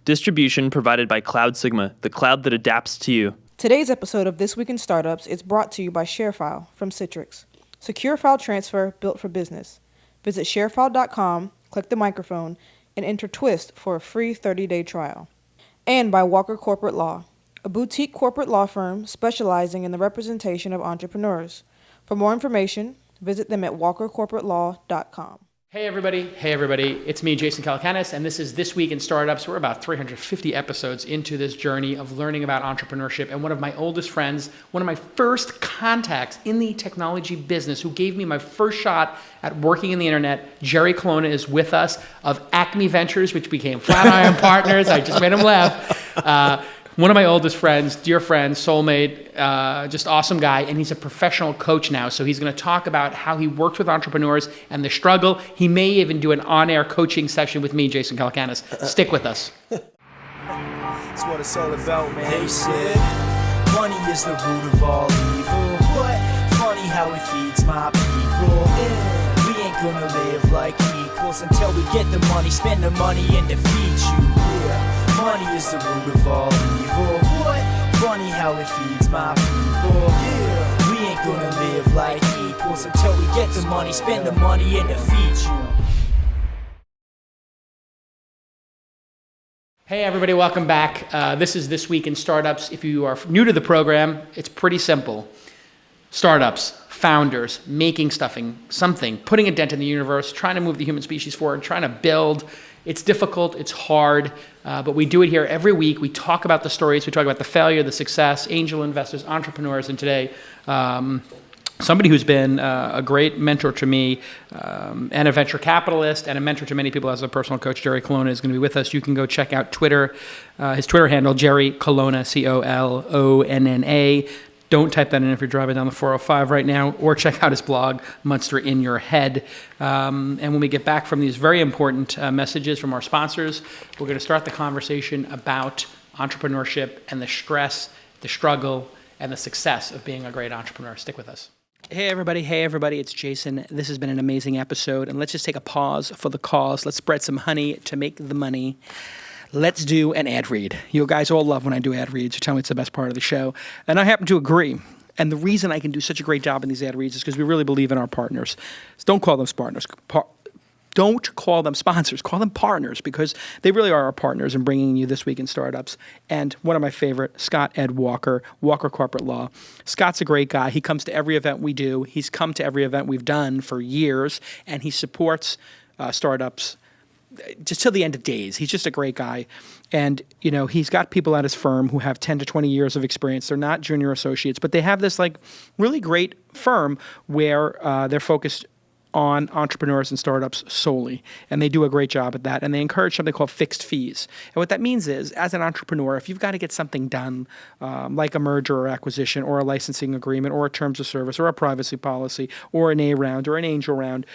Distribution provided by Cloud Sigma, the cloud that adapts to you. Today's episode of This Week in Startups is brought to you by ShareFile from Citrix. Secure file transfer built for business. Visit sharefile.com, click the microphone, and enter TWIST for a free 30-day trial. And by Walker Corp Law, a boutique corporate law firm specializing in the representation of entrepreneurs. For more information, visit them at walkercorporatelaw.com. Hey everybody, it's me, Jason Calacanis, and this is This Week in Startups. We're about 350 episodes into this journey of learning about entrepreneurship, and one of my oldest friends, one of my first contacts in the technology business, who gave me my first shot at working in the internet, Jerry Colonna, is with us, of Acme Ventures, which became Flatiron Partners. I just made him laugh. One of my oldest friends, dear friend, soulmate, just awesome guy, and he's a professional coach now. So he's going to talk about how he works with entrepreneurs and the struggle. He may even do an on-air coaching session with me, Jason Calacanis. Stick with us. That's what it's all about, man. They said money is the root of all evil. What? Funny how it feeds my people. Yeah. We ain't gonna live like equals until we get the money, spend the money, and defeat you. Yeah. Money is the root of all evil. What? Funny how it feeds my people. Yeah. We ain't gonna live like equals until we get the money, spend the money, and defeat you. Hey everybody, welcome back. This is This Week in Startups. If you are new to the program, it's pretty simple. Startups, founders, making something, putting a dent in the universe, trying to move the human species forward, trying to build. It's difficult, it's hard, but we do it here every week. We talk about the stories, we talk about the failure, the success, angel investors, entrepreneurs, and today, somebody who's been a great mentor to me, and a venture capitalist, and a mentor to many people as a personal coach, Jerry Colonna, is going to be with us. You can go check out Twitter, his Twitter handle, Jerry Colonna, Colonna. Don't type that in if you're driving down the 405 right now, or check out his blog, Monster in Your Head. And when we get back from these very important messages from our sponsors, we're going to start the conversation about entrepreneurship and the stress, the struggle, and the success of being a great entrepreneur. Stick with us. Hey everybody, it's Jason. This has been an amazing episode, and let's just take a pause for the cause. Let's spread some honey to make the money. Let's do an ad read. You guys all love when I do ad reads. You tell me it's the best part of the show. And I happen to agree. And the reason I can do such a great job in these ad reads is because we really believe in our partners. So don't call them partners. Don't call them sponsors. Call them partners, because they really are our partners in bringing you This Week in Startups. And one of my favorite, Scott Ed Walker, Walker Corp Law. Scott's a great guy. He comes to every event we do. He's come to every event we've done for years, and he supports startups just till the end of days. He's just a great guy. And, you know, he's got people at his firm who have 10 to 20 years of experience. They're not junior associates, but they have this like really great firm where they're focused on entrepreneurs and startups solely. And they do a great job at that. And they encourage something called fixed fees. And what that means is, as an entrepreneur, if you've got to get something done, like a merger or acquisition or a licensing agreement or a terms of service or a privacy policy or an A round or an angel round,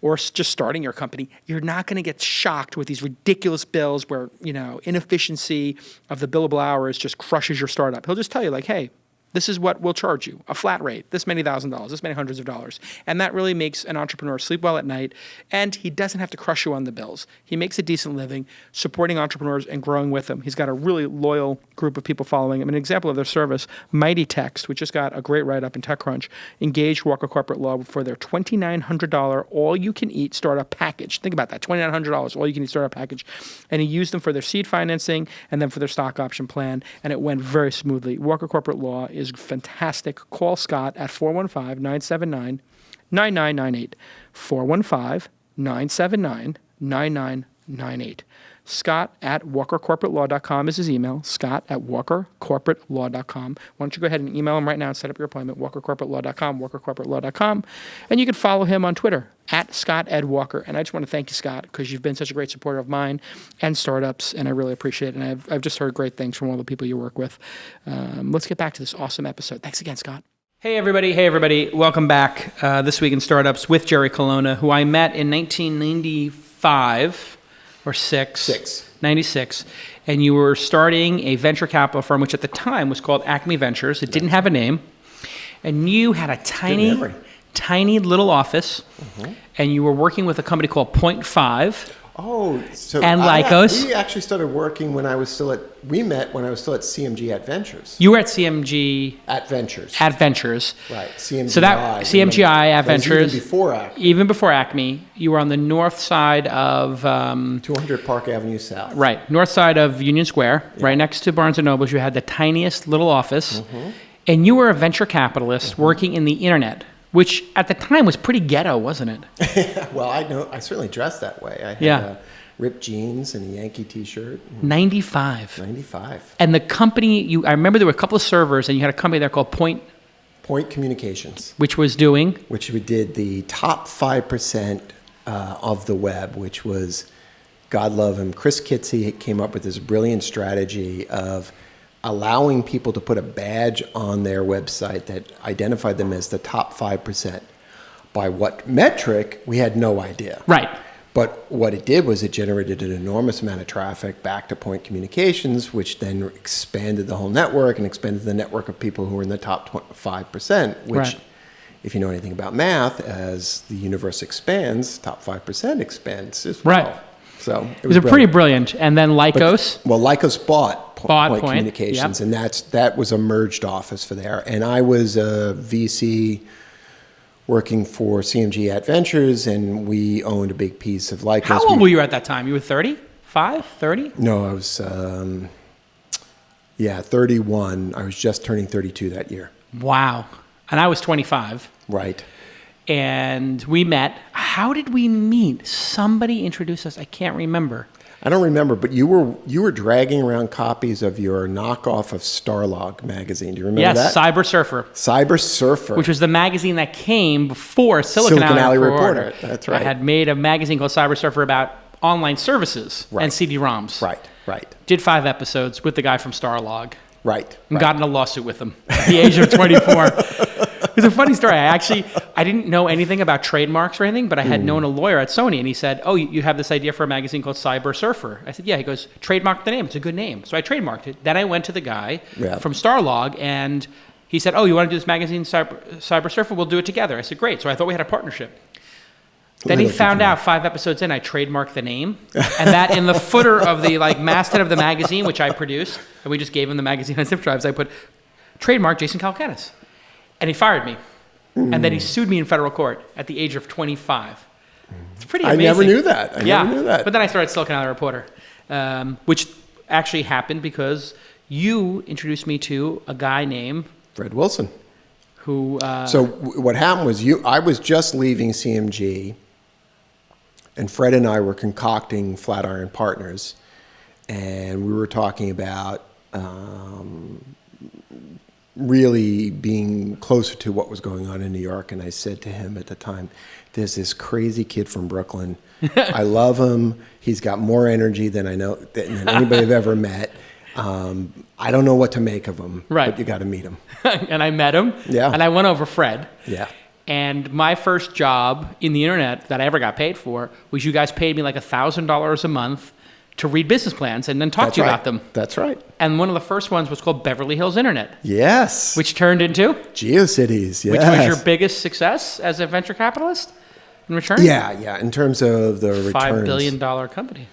or just starting your company, you're not going to get shocked with these ridiculous bills where, you know, inefficiency of the billable hours just crushes your startup. He'll just tell you like, hey, this is what we'll charge you, a flat rate, this many $1,000s, this many hundreds of dollars. And that really makes an entrepreneur sleep well at night, and he doesn't have to crush you on the bills. He makes a decent living supporting entrepreneurs and growing with them. He's got a really loyal group of people following him. An example of their service, Mighty Text, which just got a great write-up in TechCrunch, engaged Walker Corporate Law for their $2,900 all-you-can-eat startup package. Think about that, $2,900 all-you-can-eat startup package. And he used them for their seed financing and then for their stock option plan, and it went very smoothly. Walker Corporate Law is fantastic. Call Scott at 415-979-9998. 415-979-9998. Scott at walkercorporatelaw.com is his email. Scott at walkercorporatelaw.com. Why don't you go ahead and email him right now and set up your appointment, walkercorporatelaw.com, walkercorporatelaw.com. And you can follow him on Twitter, at Scott Ed Walker. And I just want to thank you, Scott, because you've been such a great supporter of mine and startups, and I really appreciate it. And I've just heard great things from all the people you work with. Let's get back to this awesome episode. Thanks again, Scott. Hey everybody, welcome back. This Week in Startups with Jerry Colonna, who I met in 1995 or 96, and you were starting a venture capital firm, which at the time was called Acme Ventures. It didn't have a name, and you had a tiny little office, and you were working with a company called Point 5. Oh, so And Lycos. We actually started working when I was still at. We met when I was still at CMG at Ventures. You were at CMG At Ventures. at Ventures. Right. CMGI. So that CMGI at That was Ventures. Even before Acme. Even before Acme, you were on the north side of 200 Park Avenue South. right, north side of Union Square, right next to Barnes and Nobles. You had the tiniest little office, and you were a venture capitalist working in the internet, which at the time was pretty ghetto, wasn't it? Well, I certainly dressed that way. I had Yeah. ripped jeans and a Yankee T-shirt. 95. 95. And the company, I remember there were a couple of servers, and you had a company there called Point, Point Communications, which was doing. which we did the top 5% of the web, which was, God love him, Chris Kitsey came up with this brilliant strategy of allowing people to put a badge on their website that identified them as the top 5%. By what metric, we had no idea. Right. But what it did was it generated an enormous amount of traffic back to Point Communications, which then expanded the whole network and expanded the network of people who were in the top 5%, which, Right. if you know anything about math, as the universe expands, top 5% expands as well. Right. So It was a pretty brilliant. And then Lycos. Well, Lycos bought Point Point, Communications, yep. and that was a merged office for there. And I was a VC working for CMG at Ventures, and we owned a big piece of Lycos. How old were you at that time? You were 35, 30? No, I was, 31. I was just turning 32 that year. Wow. And I was 25. Right. And we met. How did we meet? Somebody introduced us. I can't remember. I don't remember, but you were dragging around copies of your knockoff of Starlog magazine. Do you remember that? Yes, Cyber Surfer, Cyber Surfer. which was the magazine that came before Silicon Alley Reporter. That's right. I had made a magazine called Cyber Surfer about online services Right. and CD-ROMs. Right. Did 5 episodes with the guy from Starlog. Right. And got in a lawsuit with him at the age of 24. It was a funny story. I didn't know anything about trademarks or anything, but I had known a lawyer at Sony, and he said, "Oh, you have this idea for a magazine called Cyber Surfer." I said, "Yeah." He goes, "Trademark the name. It's a good name." So I trademarked it. Then I went to the guy from Starlog, and he said, "Oh, you want to do this magazine, Cyber Surfer? We'll do it together." I said, "Great." So I thought we had a partnership. Then he found out 5 episodes in, I trademarked the name, and that in the footer of the masthead of the magazine, which I produced, and we just gave him the magazine on zip drives, I put trademark Jason Calacanis, and he fired me, and then he sued me in federal court at the age of 25. It's pretty amazing. I never knew that. I never knew that. But then I started Silicon Alley Reporter, which actually happened because you introduced me to a guy named Fred Wilson. who. So what happened was I was just leaving CMG, and Fred and I were concocting Flatiron Partners, and we were talking about really being closer to what was going on in New York. And I said to him at the time, "There's this crazy kid from Brooklyn. I love him. He's got more energy than than anybody I've ever met. I don't know what to make of him, Right. but you got to meet him." And I met him, Yeah. and I went over Fred. Yeah. And my first job in the internet that I ever got paid for was you guys paid me like $1,000 a month to read business plans and then talk to you about them. That's right. And one of the first ones was called Beverly Hills Internet, Yes. which turned into, Geocities, yes. which was your biggest success as a venture capitalist in return? Yeah. In terms of the returns. $5 billion company.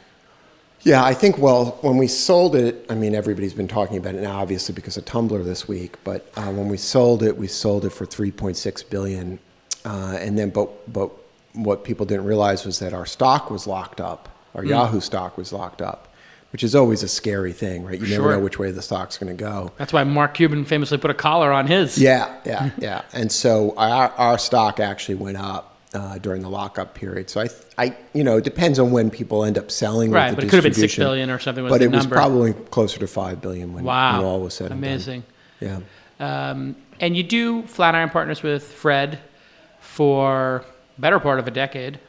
Yeah, I think, well, when we sold it, I mean, everybody's been talking about it now, obviously, because of Tumblr this week. But when we sold it for $3.6 billion. But what people didn't realize was that our stock was locked up. Our Yahoo stock was locked up, which is always a scary thing, right? You never know which way the stock's going to go. That's why Mark Cuban famously put a collar on his. Yeah. And so our stock actually went up during the lockup period. So it depends on when people end up selling. Right, with the but it could have been $6 distribution. billion or something. But the it was number. probably closer to $5 billion when Wow. all was said and done. Amazing. Yeah. And you do Flatiron Partners with Fred for better part of a decade.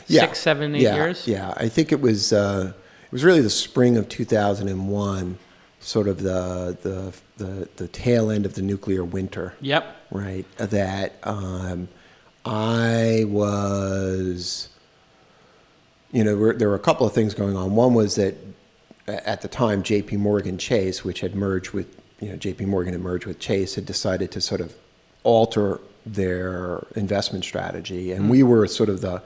6, 7, 8 years? Yeah, I think it was really the spring of 2001, sort of the tail end of the nuclear winter. Yep. Right. That I was, there were a couple of things going on. One was that at the time, J.P. Morgan Chase, which had merged with, J.P. Morgan had merged with Chase, had decided to sort of alter their investment strategy. And we were sort of the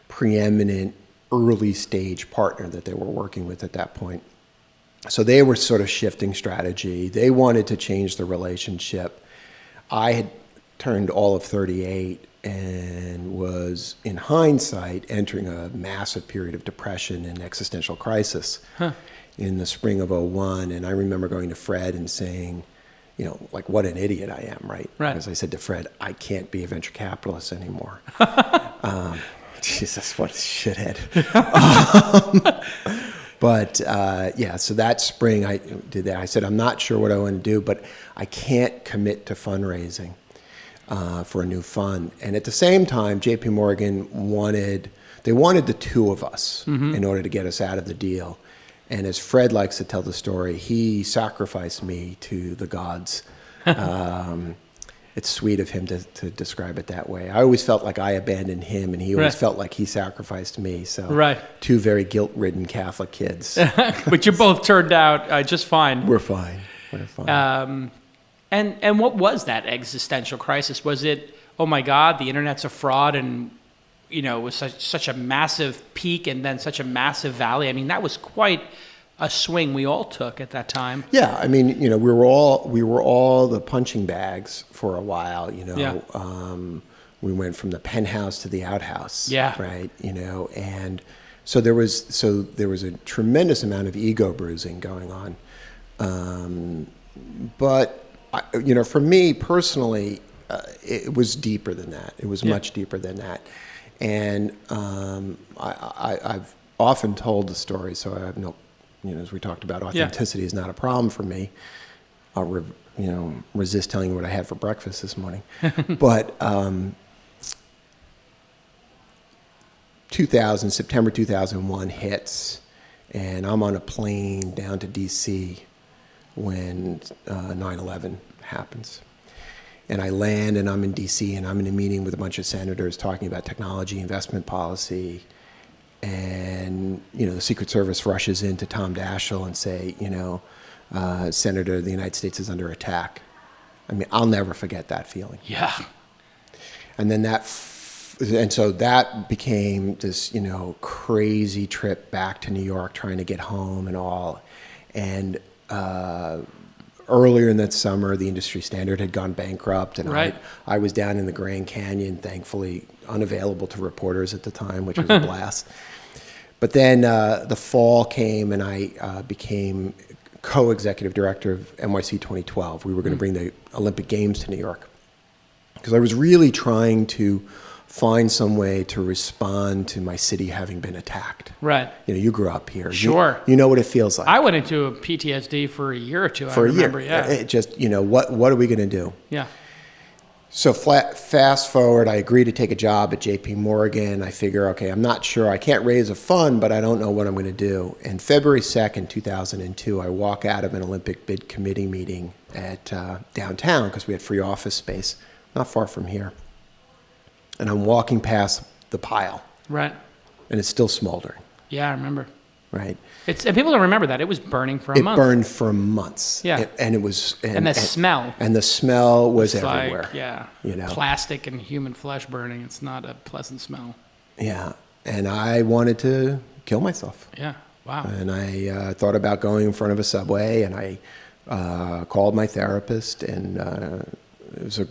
preeminent early stage partner that they were working with at that point. So they were sort of shifting strategy. They wanted to change the relationship. I had turned all of 38 and was, in hindsight, entering a massive period of depression and existential crisis in the spring of 01. And I remember going to Fred and saying, you know, like, what an idiot I am, right? Because I said to Fred, I can't be a venture capitalist anymore. Jesus, what a shithead. But yeah, so that spring I did that. I said, I'm not sure what I want to do, but I can't commit to fundraising for a new fund. And at the same time, JP Morgan wanted the two of us in order to get us out of the deal. And as Fred likes to tell the story, he sacrificed me to the gods. It's sweet of him to describe it that way. I always felt like I abandoned him, and he always felt like he sacrificed me. So two very guilt-ridden Catholic kids. But you both turned out just fine. We're fine. We're fine. And what was that existential crisis? Was it, oh my God, the internet's a fraud, and you know, it was such a massive peak and then such a massive valley? I mean, that was quite a swing we all took at that time. Yeah, I mean, you know, we were all the punching bags for a while. You know, we went from the penthouse to the outhouse. Yeah. Right. You know, and so there was a tremendous amount of ego bruising going on, but you know, for me personally, it was deeper than that. It was much deeper than that, and I've often told the story, so I have no. You know, as we talked about, authenticity is not a problem for me. I'll resist telling you what I had for breakfast this morning. But September 2001 hits, and I'm on a plane down to D.C. when 9/11 happens. And I land, and I'm in D.C., and I'm in a meeting with a bunch of senators talking about technology, investment policy. And, you know, the Secret Service rushes into Tom Daschle and say, you know, Senator, the United States is under attack. I mean, I'll never forget that feeling. Yeah. And then and so that became this, you know, crazy trip back to New York, trying to get home and all. And earlier in that summer, the industry standard had gone bankrupt, and I was down in the Grand Canyon, thankfully unavailable to reporters at the time, which was a blast. But then the fall came, and I became co-executive director of NYC 2012. We were going to bring the Olympic Games to New York, because I was really trying to find some way to respond to my city having been attacked. Right. You know, you grew up here. Sure. You know what it feels like. I went into a PTSD for a year or two. For a year. Yeah. It just, you know, what are we going to do? Yeah. So fast forward, I agree to take a job at JP Morgan. I figure, okay, I'm not sure. I can't raise a fund, but I don't know what I'm going to do. And February 2nd, 2002, I walk out of an Olympic bid committee meeting at downtown, because we had free office space not far from here. And I'm walking past the pile. Right. And it's still smoldering. Yeah, I remember. Right. And people don't remember that. It was burning for a month. It burned for months. Yeah. And it was... And the smell. And the smell was everywhere. Like, yeah. You know? Plastic and human flesh burning. It's not a pleasant smell. Yeah. And I wanted to kill myself. Yeah. Wow. And I thought about going in front of a subway, and I called my therapist, and it was a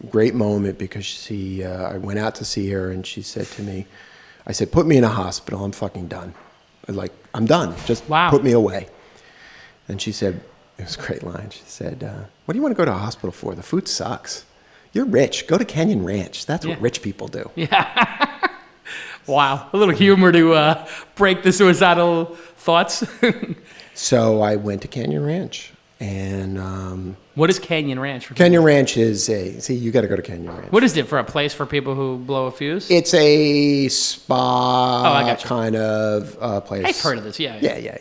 great moment, because I went out to see her, and she said to me, I said, put me in a hospital. I'm fucking done. I'm done. Just put me away. And she said, it was a great line. She said, what do you want to go to a hospital for? The food sucks. You're rich. Go to Canyon Ranch. That's what rich people do. Yeah. Wow. A little humor to break the suicidal thoughts. So I went to Canyon Ranch. And what is Canyon Ranch? Canyon Ranch is you got to go to Canyon Ranch. What is it, for a place for people who blow a fuse? It's a spa kind of place. I've heard of this, yeah. Yeah.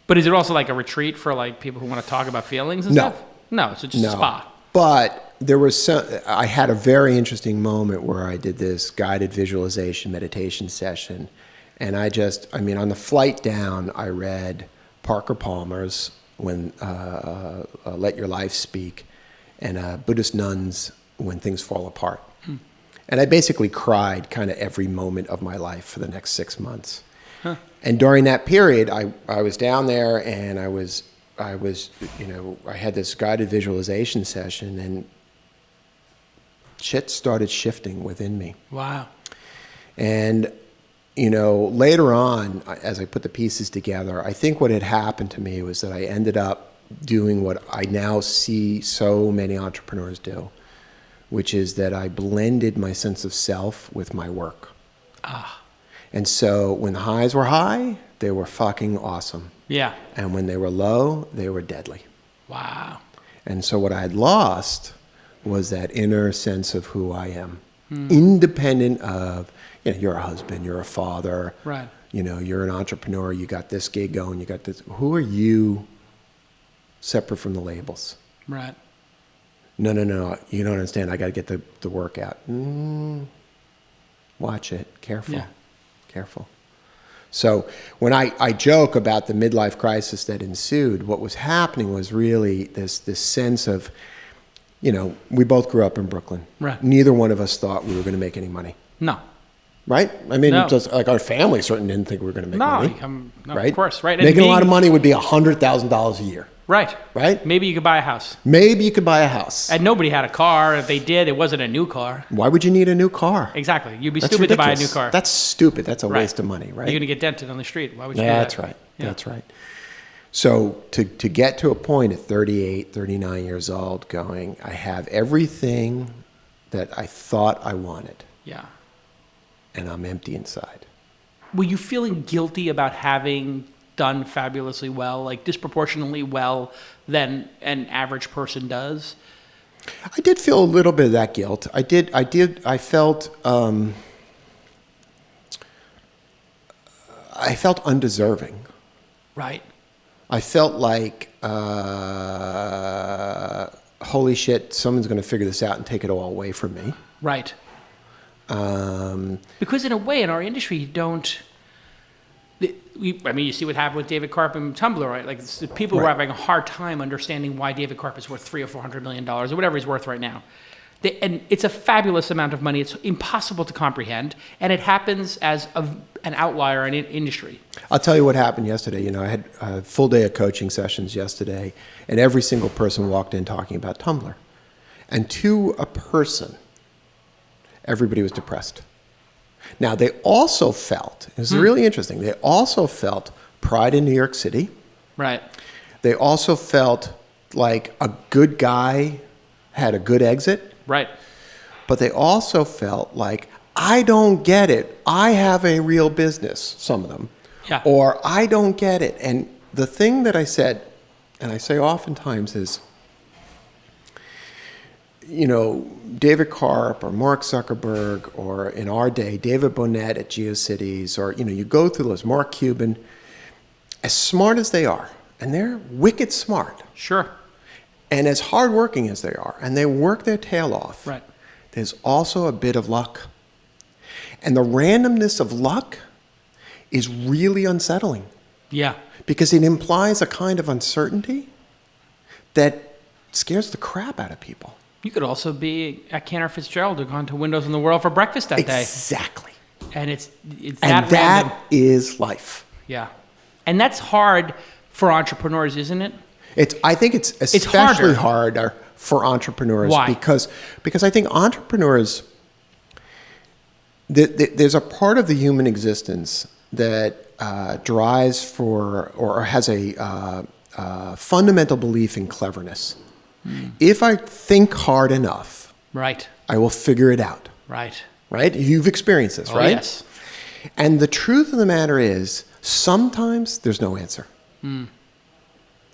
But is it also like a retreat for like people who want to talk about feelings and stuff? No, so just a spa. But there was I had a very interesting moment where I did this guided visualization meditation session, and on the flight down, I read Parker Palmer's When Let Your Life Speak, and Buddhist nuns, When Things Fall Apart. And I basically cried kind of every moment of my life for the next 6 months. And during that period, I was down there and I was, I had this guided visualization session and shit started shifting within me. Wow. And, later on, as I put the pieces together, I think what had happened to me was that I ended up doing what I now see so many entrepreneurs do, which is that I blended my sense of self with my work. And so when the highs were high, they were fucking awesome. Yeah. And when they were low, they were deadly. Wow. And so what I had lost was that inner sense of who I am, independent of, you're a husband, you're a father, Right. You're an entrepreneur, you got this gig going, you got this. Who are you separate from the labels? Right. No, you don't understand. I got to get the work out. Watch it. Careful. Yeah. Careful. So when I joke about the midlife crisis that ensued, what was happening was really this sense of, we both grew up in Brooklyn. Right. Neither one of us thought we were going to make any money. No. Right? I mean, No. just like our family certainly didn't think we were going to make money. No, right? of course. Right. And Making a lot of money would be $100,000 a year. Right. Right? Maybe you could buy a house. Maybe you could buy a house. And nobody had a car. If they did, it wasn't a new car. Why would you need a new car? Exactly. You'd be That's stupid to buy a new ridiculous. car. That's stupid. That's a Right. waste of money, right? You're going to get dented on the street. Why would you do Yeah, that? that's right. Yeah. That's right. So to get to a point at 38, 39 years old going, I have everything that I thought I wanted, Yeah. and I'm empty inside. Were you feeling guilty about having done fabulously well, like disproportionately well than an average person does? I did feel a little bit of that guilt. I felt undeserving. Right. I felt like, holy shit, someone's going to figure this out and take it all away from me. Right. Because in a way, in our industry, you don't. You see what happened with David Karp and Tumblr, right? Like people were Right. having a hard time understanding why David Karp is worth $300 or $400 million or whatever he's worth right now. And it's a fabulous amount of money. It's impossible to comprehend, and it happens as an outlier in industry. I'll tell you what happened yesterday. I had a full day of coaching sessions yesterday, and every single person walked in talking about Tumblr. And to a person, everybody was depressed. Now, they also felt, it was really interesting, they also felt pride in New York City. Right. They also felt like a good guy had a good exit. Right. But they also felt like, I don't get it. I have a real business, some of them. Yeah. Or I don't get it. And the thing that I said, and I say oftentimes is, David Karp or Mark Zuckerberg, or in our day, David Bonnet at Geocities, or, you go through those, Mark Cuban, as smart as they are, and they're wicked smart, Sure. and as hardworking as they are, and they work their tail off, Right. there's also a bit of luck. And the randomness of luck is really unsettling Yeah. because it implies a kind of uncertainty that scares the crap out of people. You could also be at Cantor Fitzgerald or gone to Windows in the World for breakfast that day. Exactly. And it's And that that random. is life. Yeah. And that's hard for entrepreneurs, isn't it? I think it's especially harder. harder for entrepreneurs. Why? Because I think entrepreneurs, there's a part of the human existence that drives for or has a fundamental belief in cleverness. If I think hard enough, Right. I will figure it out. Right. Right? You've experienced this, Oh, right? yes. And the truth of the matter is, sometimes there's no answer.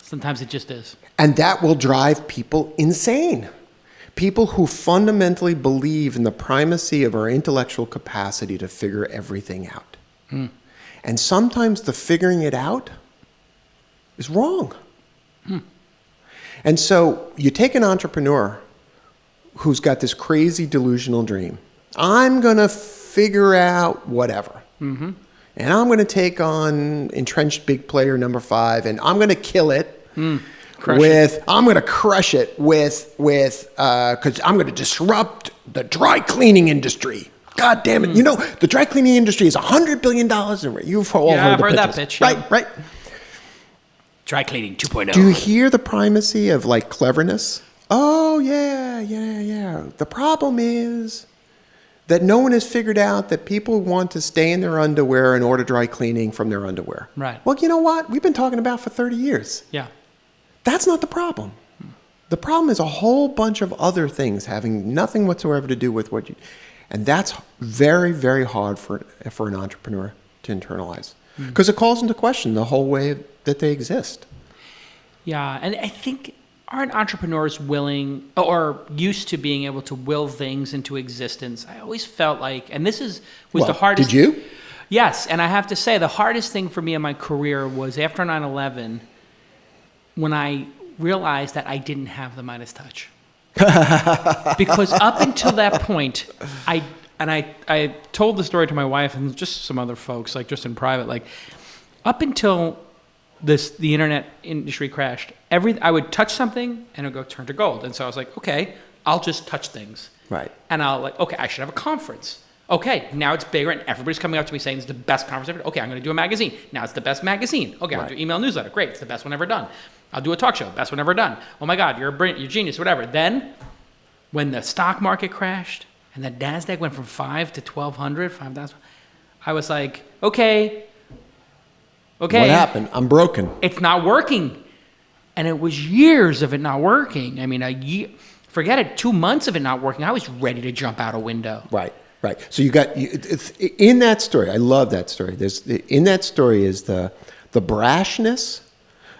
Sometimes it just is. And that will drive people insane. People who fundamentally believe in the primacy of our intellectual capacity to figure everything out. And sometimes the figuring it out is wrong. And so you take an entrepreneur who's got this crazy delusional dream. I'm going to figure out whatever. And I'm going to take on entrenched big player number 5, and I'm going to kill it. I'm going to crush it with because I'm going to disrupt the dry cleaning industry. God damn it. You know, the dry cleaning industry is $100 billion. You've all heard I've the heard that pitches. pitch. Right. Dry cleaning 2.0. Do you hear the primacy of like cleverness? Oh, yeah. The problem is that no one has figured out that people want to stay in their underwear and order dry cleaning from their underwear. Right. Well, you know what? We've been talking about for 30 years. Yeah. That's not the problem. The problem is a whole bunch of other things having nothing whatsoever to do with what you... And that's very, very hard for an entrepreneur to internalize. Because it calls into question the whole way that they exist. Yeah, and I think aren't entrepreneurs willing or used to being able to will things into existence? I always felt like, and this was the hardest. Did you? Yes, and I have to say the hardest thing for me in my career was after 9/11 when I realized that I didn't have the Midas touch. Because up until that point, I told the story to my wife and just some other folks, like just in private, like up until the internet industry crashed, I would touch something and it would go turn to gold. And so I was like, okay, I'll just touch things. Right. And okay, I should have a conference. Okay, now it's bigger and everybody's coming up to me saying it's the best conference ever. Okay, I'm going to do a magazine. Now it's the best magazine. Okay, I'll do email newsletter. Great, it's the best one ever done. I'll do a talk show. Best one ever done. Oh my God, you're a genius, whatever. Then when the stock market crashed and the NASDAQ went from 5 to 1,200, 5,000, I was like, okay. What happened? I'm broken. It's not working. And it was years of it not working. I mean, forget it, 2 months of it not working. I was ready to jump out a window. Right. So it's in that story. I love that story. In that story is the brashness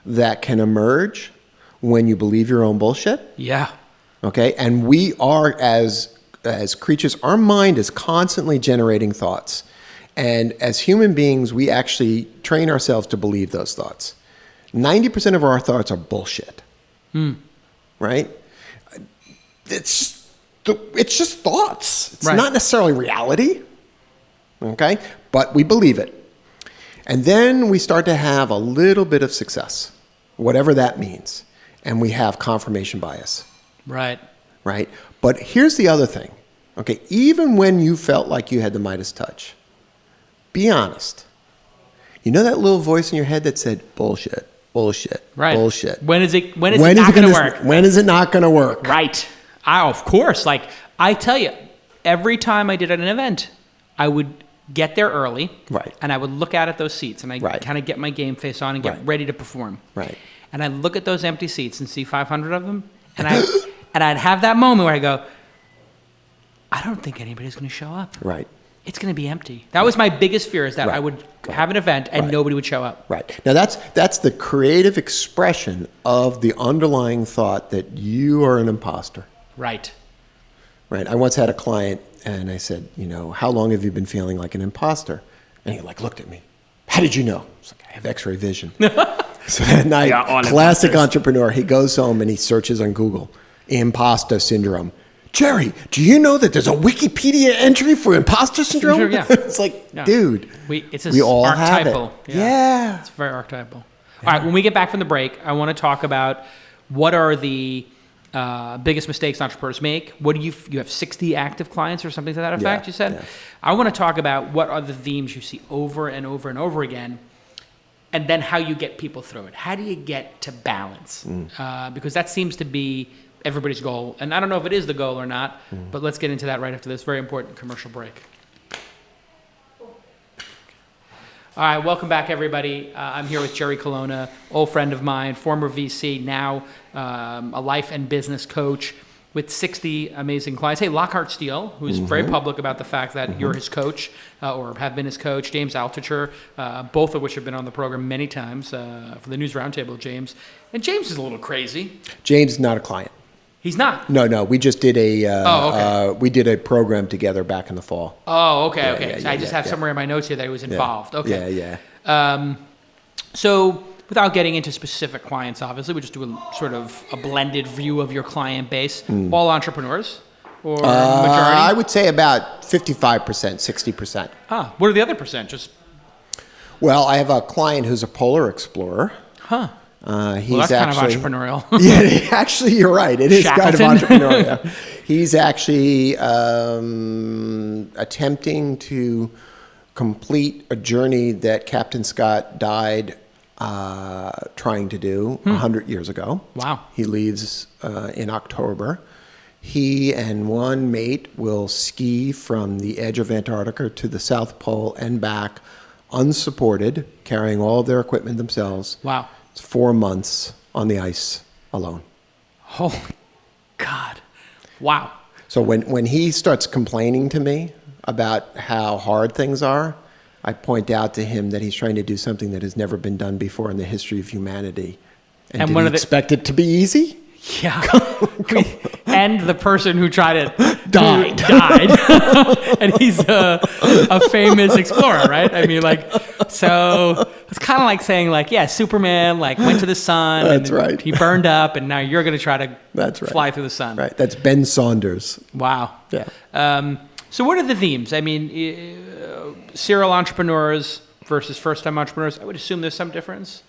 that can emerge when you believe your own bullshit. Yeah. Okay. And we are as creatures, our mind is constantly generating thoughts. And as human beings, we actually train ourselves to believe those thoughts. 90% of our thoughts are bullshit. Right? It's just thoughts. It's not necessarily reality. Okay? But we believe it. And then we start to have a little bit of success, whatever that means. And we have confirmation bias. Right. But here's the other thing. Okay? Even when you felt like you had the Midas touch, be honest. You know that little voice in your head that said, bullshit, right. bullshit. When is it not going to work? When is it not going to work? Right. Of course. Like, I tell you, every time I did at an event, I would get there early. Right. And I would look out at those seats and I kind of get my game face on and get ready to perform. Right. And I'd look at those empty seats and see 500 of them. And I'd have that moment where I go, I don't think anybody's going to show up. Right. It's going to be empty. That was my biggest fear, is that I would have an event and nobody would show up. Right. Now that's the creative expression of the underlying thought that you are an imposter. Right. I once had a client and I said, how long have you been feeling like an imposter? And he looked at me. How did you know? I was like, I have X-ray vision. So that night, classic entrepreneur, he goes home and he searches on Google, imposter syndrome. Jerry, do you know that there's a Wikipedia entry for imposter syndrome? Sure, yeah. It's like, dude, we all archetypal. have it. Yeah. It's very archetypal. All right, when we get back from the break, I want to talk about what are the biggest mistakes entrepreneurs make. What do you have 60 active clients or something to that effect, you said? Yeah. I want to talk about what are the themes you see over and over and over again, and then how you get people through it. How do you get to balance? Because that seems to be everybody's goal. And I don't know if it is the goal or not, but let's get into that right after this very important commercial break. All right, welcome back, everybody. I'm here with Jerry Colonna, old friend of mine, former VC, now a life and business coach with 60 amazing clients. Hey, Lockhart Steele, who's very public about the fact that you're his coach or have been his coach, James Altucher, both of which have been on the program many times for the News Roundtable, James. And James is a little crazy. James is not a client. He's not? No. We just did we did a program together back in the fall. Oh, okay. So I just have somewhere in my notes here that he was involved. Okay. Yeah. So without getting into specific clients, obviously, we just do a sort of a blended view of your client base. All entrepreneurs or majority? I would say about 55%, 60%. What are the other percent? Well, I have a client who's a polar explorer. Well, that's kind of entrepreneurial. Yeah, actually, you're right. It is kind of Shackleton. entrepreneurial. He's actually attempting to complete a journey that Captain Scott died trying to do 100 years ago. Wow. He leaves in October. He and one mate will ski from the edge of Antarctica to the South Pole and back, unsupported, carrying all of their equipment themselves. Wow. It's 4 months on the ice alone. Holy God. Wow. So when he starts complaining to me about how hard things are, I point out to him that he's trying to do something that has never been done before in the history of humanity. And did he expect it to be easy? Yeah. And the person who tried it Died. And he's a famous explorer, right? I mean, like, so it's kind of like saying, like, yeah, Superman, like, went to the sun. That's and right. He burned up, and now you're going to try to That's right. fly through the sun. Right. That's Ben Saunders. Wow. Yeah. So what are the themes? I mean, serial entrepreneurs versus first-time entrepreneurs. I would assume there's some difference.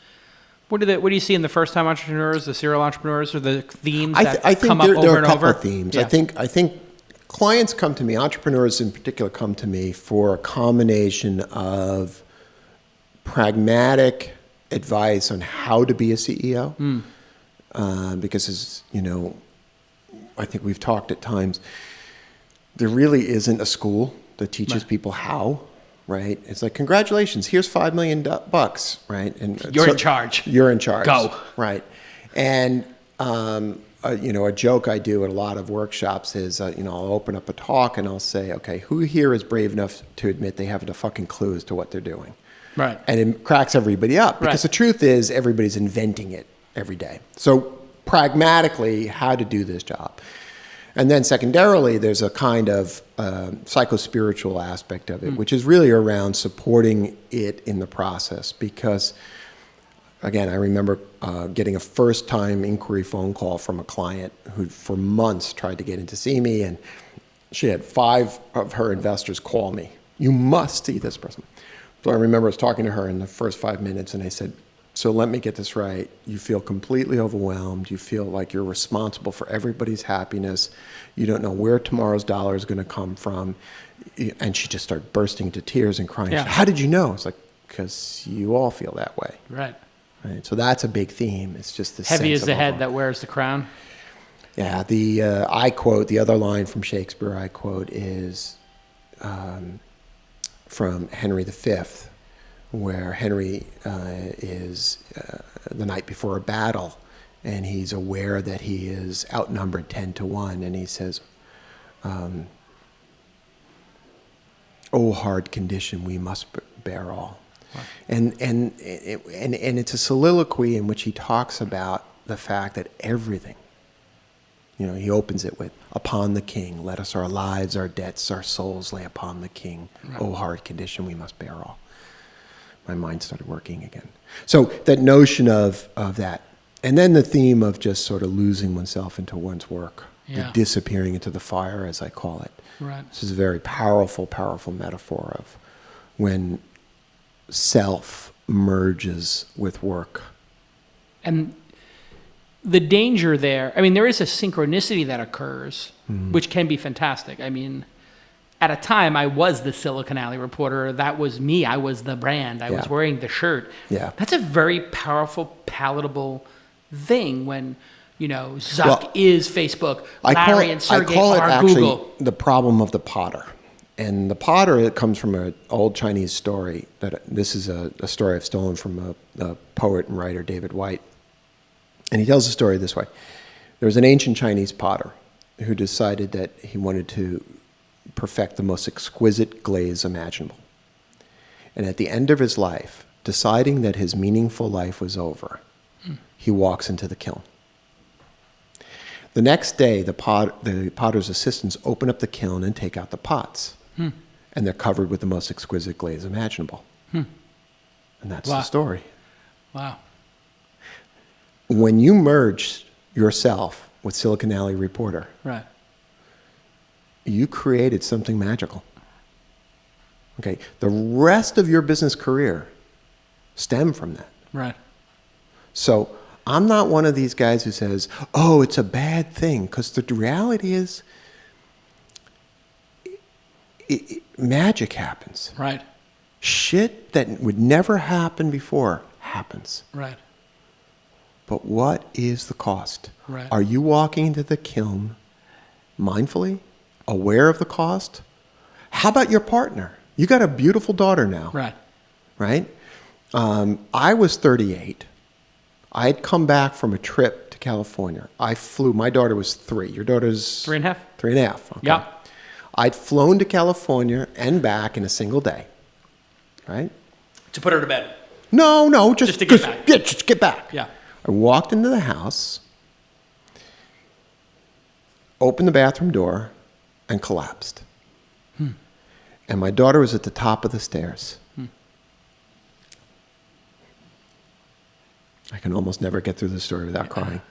What do you see in the first-time entrepreneurs, the serial entrepreneurs, or the themes I that think come up there over are a and couple over? of themes. Yeah. I think clients come to me, entrepreneurs in particular come to me for a combination of pragmatic advice on how to be a CEO. Because as you know, I think we've talked at times, there really isn't a school that teaches people how. Right? It's like, congratulations, here's $5 million, right? And You're in charge. You're in charge. Go. Right. And, a joke I do at a lot of workshops is, I'll open up a talk and I'll say, okay, who here is brave enough to admit they haven't a fucking clue as to what they're doing? Right. And it cracks everybody up because the truth is everybody's inventing it every day. So pragmatically, how to do this job. And then secondarily, there's a kind of psycho-spiritual aspect of it, which is really around supporting it in the process. Because, again, I remember getting a first-time inquiry phone call from a client who for months tried to get in to see me, and she had 5 of her investors call me. You must see this person. So I remember I was talking to her in the first 5 minutes, and I said, so let me get this right. You feel completely overwhelmed. You feel like you're responsible for everybody's happiness. You don't know where tomorrow's dollar is going to come from. And she just started bursting into tears and crying. Yeah. She said, how did you know? It's like, because you all feel that way. Right. Right. So that's a big theme. It's just this Heavy sense is of the head overwhelm. that wears the crown. Yeah. I quote, the other line from Shakespeare I quote is from Henry V, where Henry is the night before a battle, and he's aware that he is outnumbered 10-1, and he says, "Oh, hard condition, we must bear all." Wow. And it's a soliloquy in which he talks about the fact that everything, he opens it with, "Upon the king, let us our lives, our debts, our souls lay upon the king. Right. Oh, hard condition, we must bear all." My mind started working again. So that notion of that. And then the theme of just sort of losing oneself into one's work, the disappearing into the fire, as I call it. Right. This is a very powerful, powerful metaphor of when self merges with work. And the danger there, I mean, there is a synchronicity that occurs, which can be fantastic. I mean, at a time, I was the Silicon Alley reporter. That was me. I was the brand. I was wearing the shirt. Yeah. That's a very powerful, palatable thing when, Zuck is Facebook, Larry and Sergey are actually Google. The problem of the potter. And the potter, it comes from an old Chinese story. This is a story I've stolen from a poet and writer, David White. And he tells the story this way. There was an ancient Chinese potter who decided that he wanted to perfect the most exquisite glaze imaginable. And at the end of his life, deciding that his meaningful life was over, he walks into the kiln. The next day, the potter's assistants open up the kiln and take out the pots. And they're covered with the most exquisite glaze imaginable. And that's the story. Wow. When you merge yourself with Silicon Alley reporter, Right. you created something magical. Okay, the rest of your business career stem from that. Right. So I'm not one of these guys who says, oh, it's a bad thing, because the reality is magic happens. Right. Shit that would never happen before happens. Right. But what is the cost? Right. Are you walking into the kiln mindfully, aware of the cost? How about your partner? You got a beautiful daughter now. Right. Right? I was 38. I had come back from a trip to California. I flew. My daughter was 3. Your daughter's 3.5. 3.5. Okay. Yeah. I'd flown to California and back in a single day. Right? To put her to bed. No, just to get back. Yeah, just get back. Yeah. I walked into the house, opened the bathroom door, and collapsed. And my daughter was at the top of the stairs. I can almost never get through the story without crying.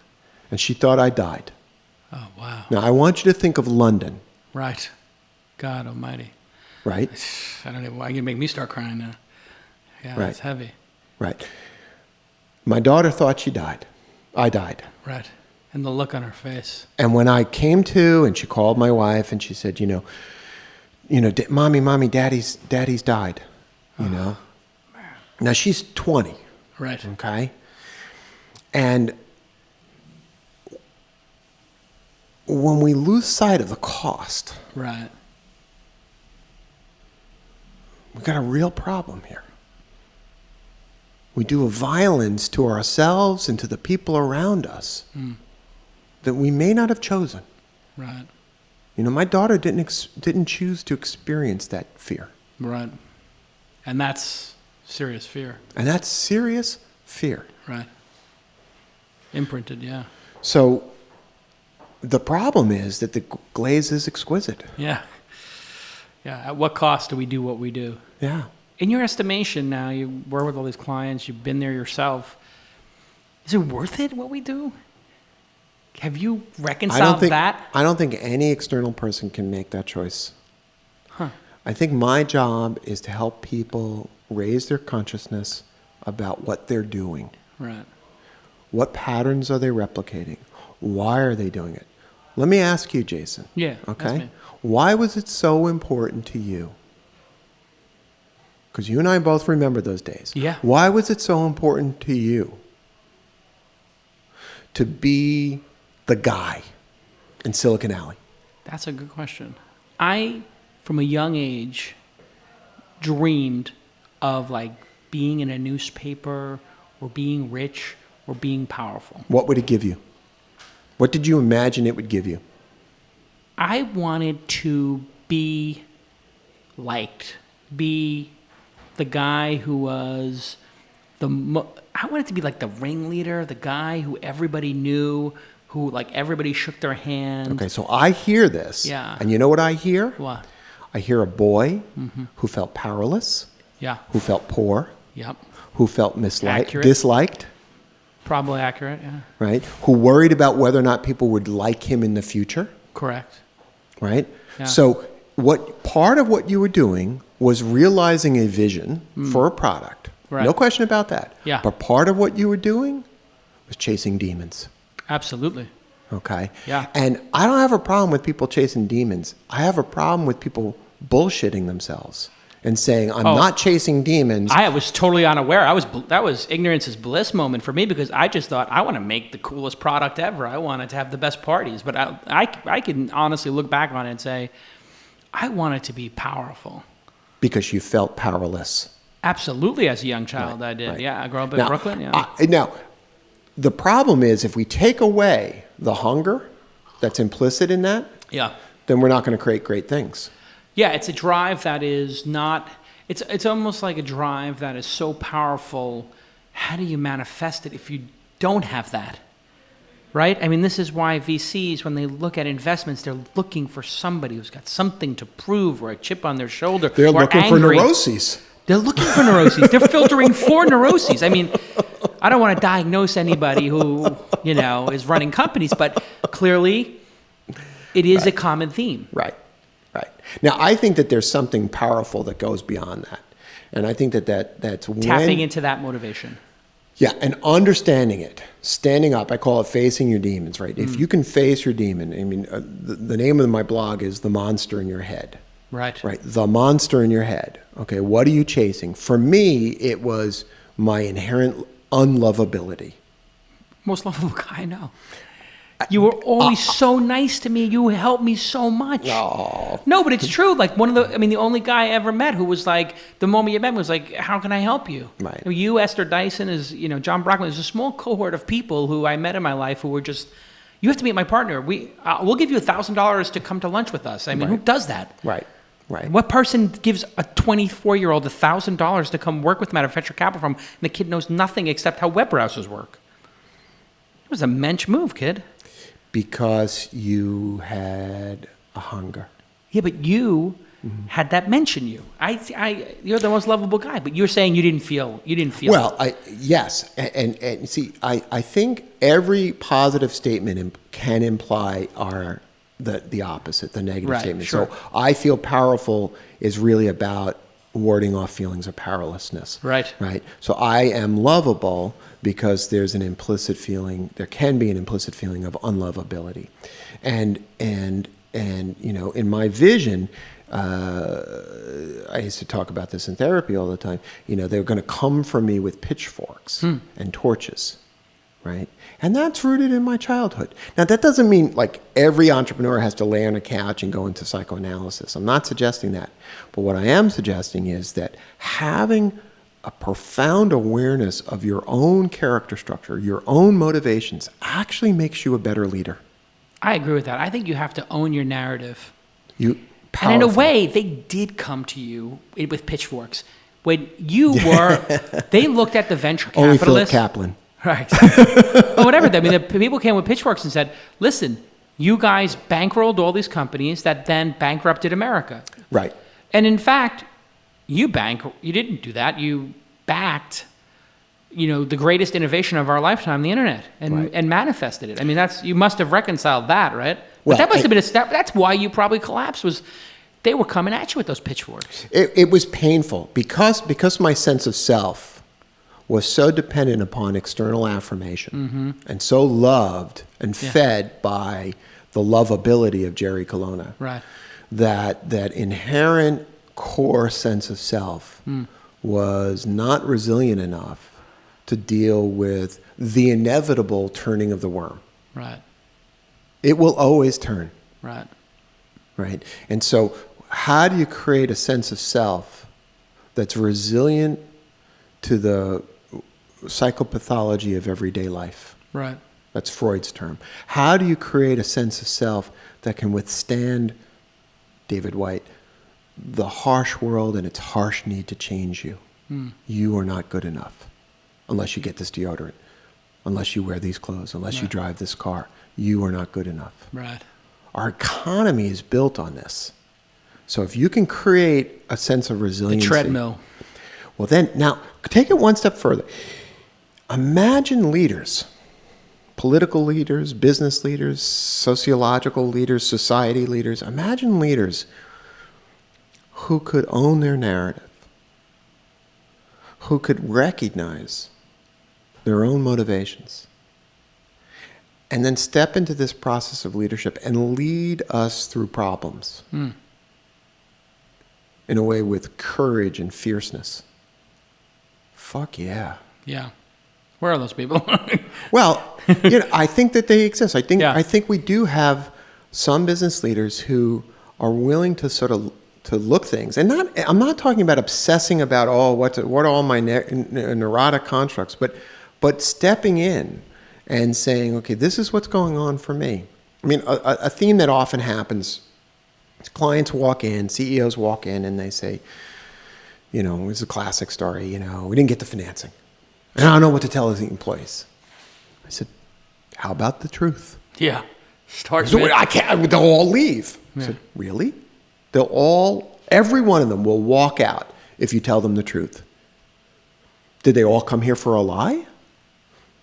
And she thought I died. Oh, wow. Now, I want you to think of London, Right. God almighty. right? I don't know why you make me start crying now. Yeah, Right. it's heavy. Right. My daughter thought she died. I died. Right. And the look on her face. And when I came to, and she called my wife, and she said, mommy, daddy's died, Man. Now, she's 20, Right. okay? And when we lose sight of the cost, Right. we've got a real problem here. We do a violence to ourselves and to the people around us that we may not have chosen. Right. My daughter didn't choose to experience that fear. Right. And that's serious fear. And that's serious fear. Right. Imprinted, yeah. So the problem is that the glaze is exquisite. Yeah. Yeah. At what cost do we do what we do? Yeah. In your estimation now, you work with all these clients, you've been there yourself. Is it worth it, what we do? Have you reconciled that? I don't think any external person can make that choice. Huh. I think my job is to help people raise their consciousness about what they're doing. Right. What patterns are they replicating? Why are they doing it? Let me ask you, Jason. Yeah. Okay? Ask me. Why was it so important to you? Because you and I both remember those days. Yeah. Why was it so important to you to be the guy in Silicon Alley? That's a good question. I, from a young age, dreamed of being in a newspaper or being rich or being powerful. What would it give you? What did you imagine it would give you? I wanted to be liked, be the guy who was I wanted to be like the ringleader, the guy who everybody knew, who everybody shook their hand. Okay, so I hear this. Yeah. And you know what I hear? What? I hear a boy who felt powerless, Yeah. who felt poor, Yep. who felt Accurate. disliked, Probably accurate, yeah. right? Who worried about whether or not people would like him in the future, Correct. right? Yeah. So part of what you were doing was realizing a vision for a product. Right. No question about that. Yeah. But part of what you were doing was chasing demons. Absolutely. Okay? Yeah. And I don't have a problem with people chasing demons. I have a problem with people bullshitting themselves and saying, I'm not chasing demons. I was totally unaware. That was ignorance is bliss moment for me because I just thought I want to make the coolest product ever. I wanted to have the best parties. But I can honestly look back on it and say, I wanted to be powerful. Because you felt powerless. Absolutely, as a young child, I did. right. Yeah, I grew up in Brooklyn. Yeah. Now, the problem is if we take away the hunger that's implicit in that, Yeah. then we're not going to create great things. Yeah, it's a drive that is not. It's almost like a drive that is so powerful. How do you manifest it if you don't have that? Right? I mean, this is why VCs, when they look at investments, they're looking for somebody who's got something to prove or a chip on their shoulder. They're or looking for angry. neuroses. They're looking for neuroses. They're filtering for neuroses. I mean, I don't want to diagnose anybody who, is running companies, but clearly it is a common theme. Right. Now, I think that there's something powerful that goes beyond that. And I think that's Tapping into that motivation. Yeah, and understanding it, standing up. I call it facing your demons, right? If you can face your demon, I mean, the name of my blog is The Monster in Your Head. Right. Right, the monster in your head. Okay, what are you chasing? For me, it was my inherent unlovability. Most lovable guy I know. You were always so nice to me. You helped me so much. No, but it's true. Like the only guy I ever met who was like, the moment you met me was like, how can I help you? Right. You, Esther Dyson, John Brockman. There's a small cohort of people who I met in my life who were just, you have to meet my partner. We'll give you $1,000 to come to lunch with us. I mean, who does that? Right. What person gives a 24-year-old $1,000 to come work with them at a venture capital firm, and the kid knows nothing except how web browsers work? It was a mensch move, kid. Because you had a hunger. Yeah, but you had that mensch in you. You're the most lovable guy, but you're saying you didn't feel. Well, yes, and see, I think every positive statement can imply the opposite, the negative statement. Sure. So I feel powerful is really about warding off feelings of powerlessness. Right. So I am lovable because there's an implicit feeling, there can be an implicit feeling of unlovability. And in my vision, I used to talk about this in therapy all the time, they're going to come for me with pitchforks and torches. Right? And that's rooted in my childhood. Now, that doesn't mean like every entrepreneur has to lay on a couch and go into psychoanalysis. I'm not suggesting that. But what I am suggesting is that having a profound awareness of your own character structure, your own motivations, actually makes you a better leader. I agree with that. I think you have to own your narrative. Powerful. And in a way, they did come to you with pitchforks. When you were, they looked at the venture capitalists. Only Philip Kaplan. Right. Or whatever. I mean, the people came with pitchforks and said, listen, you guys bankrolled all these companies that then bankrupted America. Right. And in fact, you didn't do that. You backed, the greatest innovation of our lifetime, the internet, and manifested it. I mean, you must have reconciled that, right? Well, but that must have been a step. That's why you probably collapsed, was they were coming at you with those pitchforks. It was painful because my sense of self was so dependent upon external affirmation and so loved and fed by the lovability of Jerry Colonna. Right. That inherent core sense of self was not resilient enough to deal with the inevitable turning of the worm. Right. It will always turn. Right. Right. And so how do you create a sense of self that's resilient to the psychopathology of everyday life? Right. That's Freud's term. How do you create a sense of self that can withstand, David White, the harsh world and its harsh need to change you? You are not good enough unless you get this deodorant, unless you wear these clothes, unless you drive this car. You are not good enough. Right. Our economy is built on this. So if you can create a sense of resiliency. The treadmill. Well, then, now, take it one step further. Imagine leaders, political leaders, business leaders, sociological leaders, society leaders. Imagine leaders who could own their narrative, who could recognize their own motivations, and then step into this process of leadership and lead us through problems in a way with courage and fierceness. Fuck yeah. Yeah. Where are those people? Well, I think that they exist. I think we do have some business leaders who are willing to sort of to look things, and I'm not talking about obsessing about what are all my neurotic constructs, but stepping in and saying, okay, this is what's going on for me. I mean, a theme that often happens is clients walk in, CEOs walk in, and they say, it's a classic story. We didn't get the financing. And I don't know what to tell the employees. I said, how about the truth? Yeah. I can't, they'll all leave. I said, really? Every one of them will walk out if you tell them the truth. Did they all come here for a lie?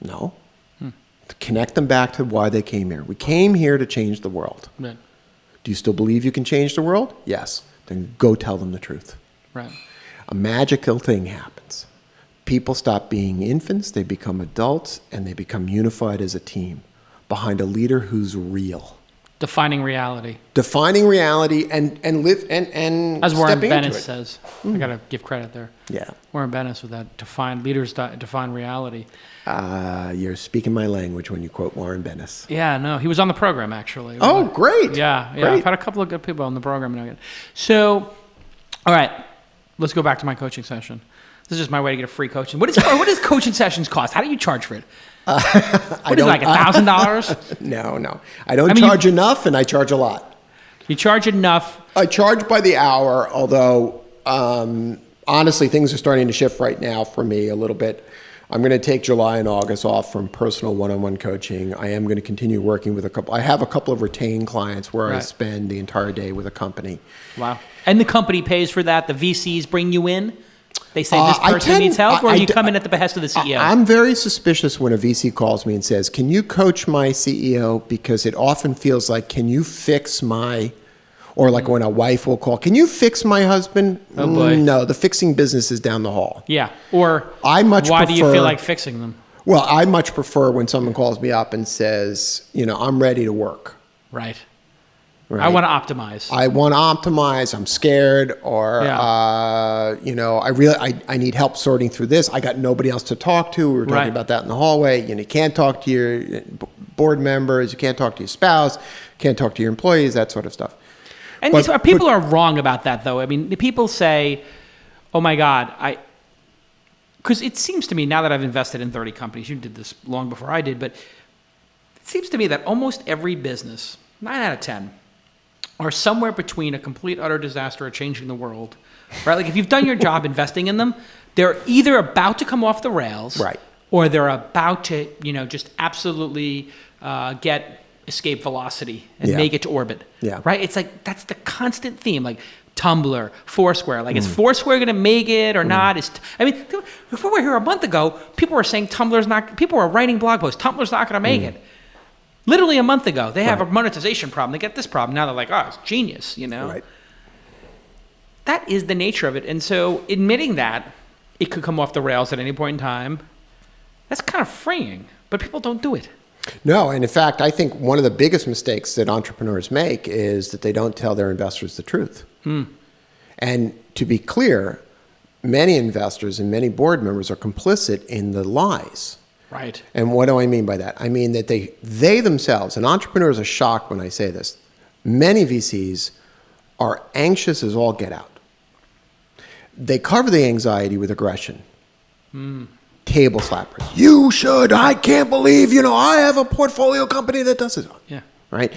No. To connect them back to why they came here. We came here to change the world. Right. Do you still believe you can change the world? Yes. Then go tell them the truth. Right. A magical thing happens. people stop being infants, they become adults, and they become unified as a team behind a leader who's real. Defining reality. Defining reality and live and As Warren stepping Bennett into it. says. I got to give credit there. Yeah. Warren Bennett with that. Define reality. You're speaking my language when you quote Warren Bennett. Yeah, no, he was on the program, actually. Oh, great. Yeah. Great. I've had a couple of good people on the program. So, all right, let's go back to my coaching session. This is just my way to get a free coaching. What does coaching sessions cost? How do you charge for it? What is it, like $1,000? No. I don't charge enough, and I charge a lot. You charge enough. I charge by the hour, although honestly, things are starting to shift right now for me a little bit. I'm going to take July and August off from personal one-on-one coaching. I am going to continue working with I have a couple of retained clients where I spend the entire day with a company. Wow. And the company pays for that? The VCs bring you in? They say this person needs help, or you come in at the behest of the CEO? I'm very suspicious when a VC calls me and says, can you coach my CEO? Because it often feels like, can you fix my... Or like when a wife will call, can you fix my husband? Oh boy. No, the fixing business is down the hall. Yeah. Or why do you feel like fixing them? Well, I much prefer when someone calls me up and says, I'm ready to work. Right. Right? I want to optimize. I'm scared, or, I need help sorting through this. I got nobody else to talk to. We were talking about that in the hallway. You can't talk to your board members. You can't talk to your spouse. Can't talk to your employees, that sort of stuff. And people are wrong about that, though. I mean, the people say, oh, my God, because it seems to me, now that I've invested in 30 companies, you did this long before I did, but it seems to me that almost every business, 9 out of 10, are somewhere between a complete, utter disaster or changing the world, right? Like if you've done your job investing in them, they're either about to come off the rails, right, or they're about to, just absolutely get escape velocity and make it to orbit, right? It's like, that's the constant theme, like Tumblr, Foursquare, like is Foursquare going to make it or not? If we were here a month ago, people were saying people were writing blog posts, Tumblr's not going to make it. Literally a month ago, they have a monetization problem. They get this problem. Now they're like, oh, it's genius, Right. That is the nature of it. And so admitting that it could come off the rails at any point in time, that's kind of freeing. But people don't do it. No, and in fact, I think one of the biggest mistakes that entrepreneurs make is that they don't tell their investors the truth. And to be clear, many investors and many board members are complicit in the lies. Right. And what do I mean by that? I mean that they themselves, and entrepreneurs are shocked when I say this, many VCs are anxious as all get out. They cover the anxiety with aggression. Table slappers. You should. I can't believe, I have a portfolio company that does it. Yeah. Right?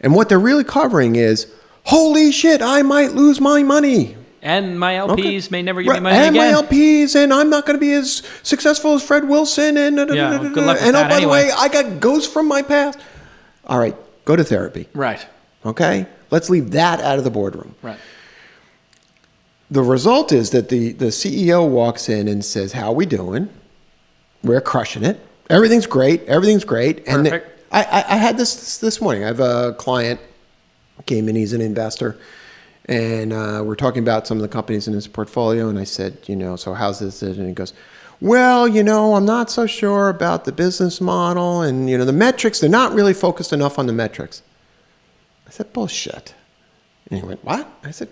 And what they're really covering is, holy shit, I might lose my money. And my LPs may never give me money and again. And my LPs, and I'm not going to be as successful as Fred Wilson. And good luck with that by the anyway. way, I got ghosts from my past. All right, go to therapy. Right. Okay? Let's leave that out of the boardroom. Right. The result is that the CEO walks in and says, how are we doing? We're crushing it. Everything's great. Perfect. And I had this morning. I have a client came in. He's an investor. And we're talking about some of the companies in his portfolio. And I said, so how's this? And he goes, well, I'm not so sure about the business model. And, the metrics, they're not really focused enough on the metrics. I said, bullshit. And he went, what? I said,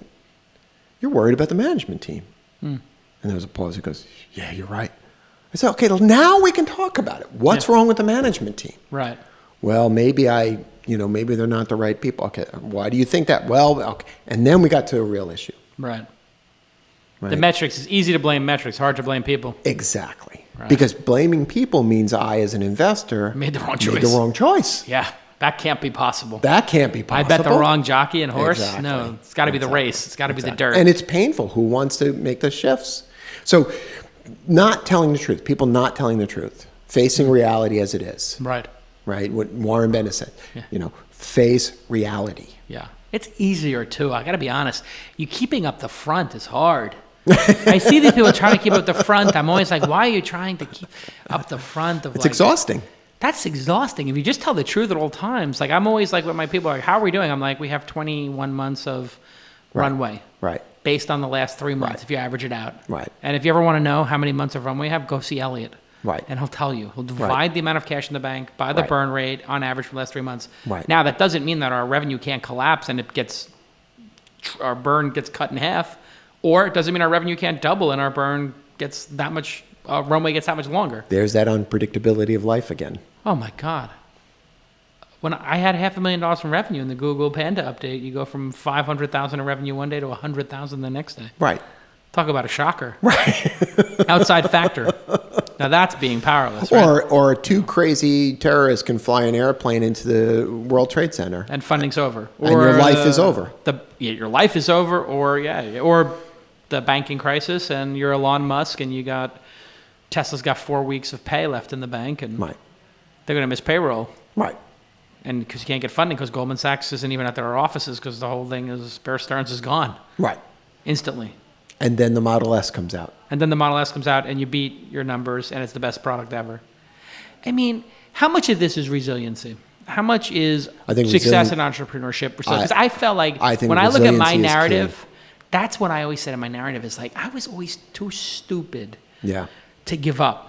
you're worried about the management team. And there was a pause. He goes, yeah, you're right. I said, okay, now we can talk about it. What's wrong with the management team? Right. Well, maybe maybe they're not the right people. Okay, why do you think that? Well, okay. And then we got to a real issue. Right. The metrics, it's easy to blame metrics, hard to blame people. Exactly. Right. Because blaming people means I, as an investor, made the wrong choice. Yeah, that can't be possible. I bet the wrong jockey and horse. Exactly. No, it's got to be the race. It's got to be the dirt. And it's painful. Who wants to make those shifts? So not telling the truth, people not telling the truth, facing reality as it is. Right. Right? What Warren Bennett said, face reality. Yeah. It's easier, too. I got to be honest. You keeping up the front is hard. I see these people trying to keep up the front. I'm always like, why are you trying to keep up the front? It's exhausting. That's exhausting. If you just tell the truth at all times, like I'm always like with my people, like, how are we doing? I'm like, we have 21 months of runway. Right. based on the last 3 months, Right. if you average it out. Right. And if you ever want to know how many months of runway you have, go see Elliot. Right. And he'll tell you. He'll divide Right. the amount of cash in the bank by the Right. burn rate on average for the last 3 months. Right. Now, that doesn't mean that our revenue can't collapse and our burn gets cut in half, or it doesn't mean our revenue can't double and our burn gets that much, runway gets that much longer. There's that unpredictability of life again. Oh my God. When I had $500,000 in revenue in the Google Panda update, you go from 500,000 in revenue one day to 100,000 the next day. Right. Talk about a shocker. Right. Outside factor. Now that's being powerless, right? Or two crazy terrorists can fly an airplane into the World Trade Center. And funding's over. And your life is over. Your life is over, or the banking crisis, and you're Elon Musk, and Tesla's got 4 weeks of pay left in the bank, and Right. they're going to miss payroll. Right. And because you can't get funding because Goldman Sachs isn't even at their offices because the whole thing is, Bear Stearns is gone Right. instantly. And then the Model S comes out. And then the Model S comes out and you beat your numbers and it's the best product ever. I mean, how much of this is resiliency? How much is I think success in entrepreneurship? Because I felt like think when I look at my resiliency is narrative, that's what I always said in my narrative is like, I was always too stupid Yeah. to give up.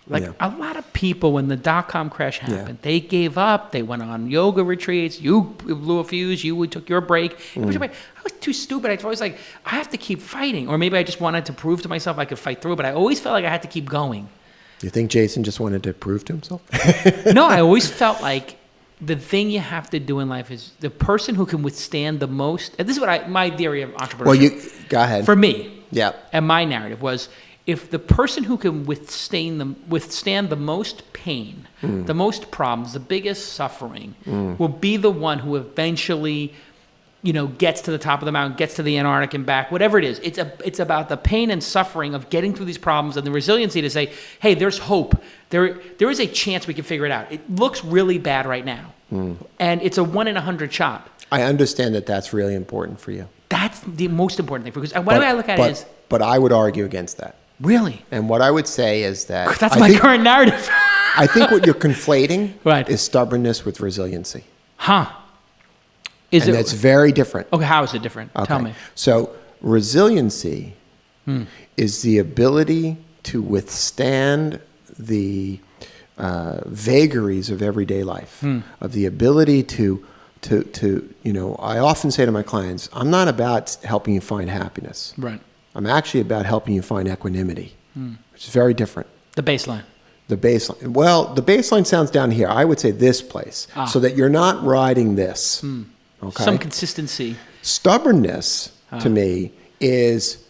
Like Yeah. a lot of people, when the dot-com crash happened, they gave up. They went on yoga retreats. You blew a fuse. You took your break. I was too stupid. I was always like, I have to keep fighting. Or maybe I just wanted to prove to myself I could fight through. But I always felt like I had to keep going. You think Jason just wanted to prove to himself? No, I always felt like the thing you have to do in life is the person who can withstand the most. And this is what my theory of entrepreneurship. Well, go ahead. For me, Yeah. and my narrative was, if the person who can withstand the most pain, the most problems, the biggest suffering, will be the one who eventually, gets to the top of the mountain, gets to the Antarctic and back, whatever it is. It's about the pain and suffering of getting through these problems and the resiliency to say, hey, there's hope. There is a chance we can figure it out. It looks really bad right now, and it's a 1 in 100 shot. I understand that that's really important for you. That's the most important thing because the way I look at it is, But I would argue against that. really, And what I would say is that that's my current narrative. I think what you're conflating Right. is stubbornness with resiliency. Huh? And that's very different. Okay, how is it different? Okay. Tell me. So resiliency is the ability to withstand the vagaries of everyday life, of the ability to I often say to my clients, I'm not about helping you find happiness. Right. I'm actually about helping you find equanimity, which is very different. The baseline. The baseline. Well, the baseline sounds down here. I would say this place, so that you're not riding this. Okay. Some consistency. Stubbornness to me is,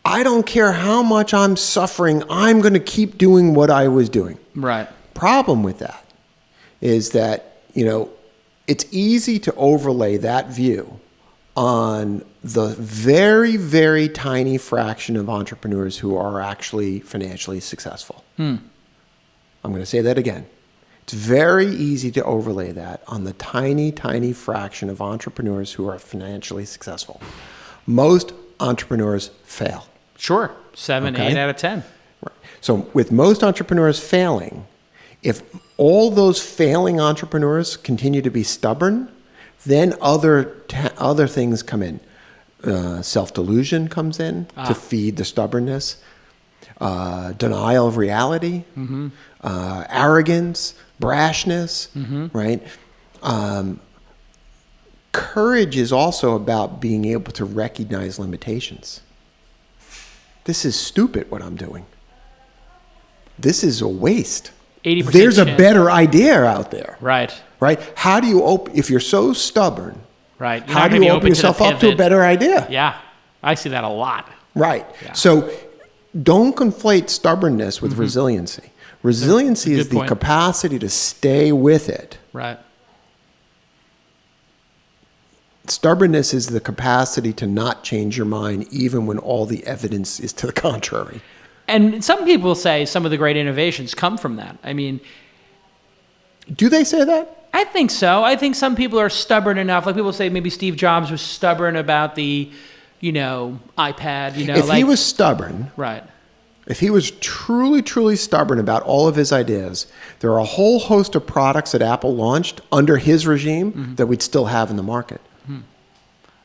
I don't care how much I'm suffering, I'm going to keep doing what I was doing. Right. Problem with that is that, it's easy to overlay that view on the very, very tiny fraction of entrepreneurs who are actually financially successful. I'm going to say that again. It's very easy to overlay that on the tiny, tiny fraction of entrepreneurs who are financially successful. Most entrepreneurs fail. Sure. 7, Okay. 8 out of 10. Right. So with most entrepreneurs failing, if all those failing entrepreneurs continue to be stubborn, then other things come in. Self-delusion comes in to feed the stubbornness. Denial of reality, arrogance, brashness, right? Courage is also about being able to recognize limitations. This is stupid what I'm doing. This is a waste. 80% There's a chance. better idea out there. Right. Right? How do you open, if you're so stubborn, Right. You're how not do gonna you be open yourself the up to a pivot. better idea? Yeah. I see that a lot. Right. Yeah. So don't conflate stubbornness with resiliency. Resiliency is Good the point. capacity to stay with it. Right. Stubbornness is the capacity to not change your mind even when all the evidence is to the contrary. And some people say some of the great innovations come from that. I mean, Do they say that? I think so. I think some people are stubborn enough. Like people say maybe Steve Jobs was stubborn about the, iPad, If he was stubborn, Right. if he was truly, truly stubborn about all of his ideas, there are a whole host of products that Apple launched under his regime that we'd still have in the market.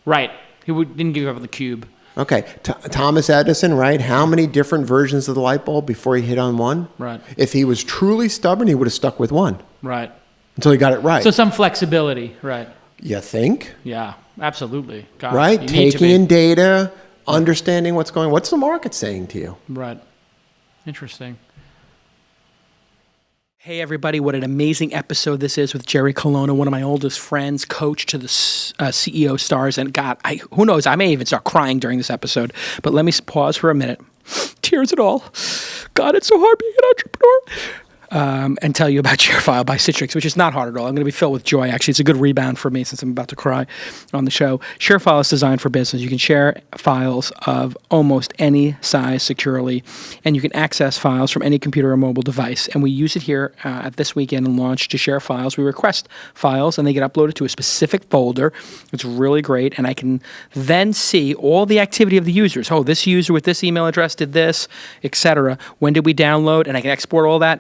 Right. He didn't give up the cube. Okay, Thomas Edison, right? How many different versions of the light bulb before he hit on one? Right. If he was truly stubborn, he would have stuck with one. Right. Until he got it right. So some flexibility, right? You think? Yeah, absolutely. God, Right? you need to Taking be. in data, understanding what's going on. What's the market saying to you? Right. Interesting. Hey, everybody, what an amazing episode this is with Jerry Colonna, one of my oldest friends, coach to the CEO stars. And God, who knows, I may even start crying during this episode. But let me pause for a minute. Tears and all. God, it's so hard being an entrepreneur. And tell you about ShareFile by Citrix, which is not hard at all. I'm going to be filled with joy, actually. It's a good rebound for me since I'm about to cry on the show. ShareFile is designed for business. You can share files of almost any size securely, and you can access files from any computer or mobile device. And we use it here at this weekend and launch to share files. We request files, and they get uploaded to a specific folder. It's really great, and I can then see all the activity of the users. Oh, this user with this email address did this, etc. When did we download? And I can export all that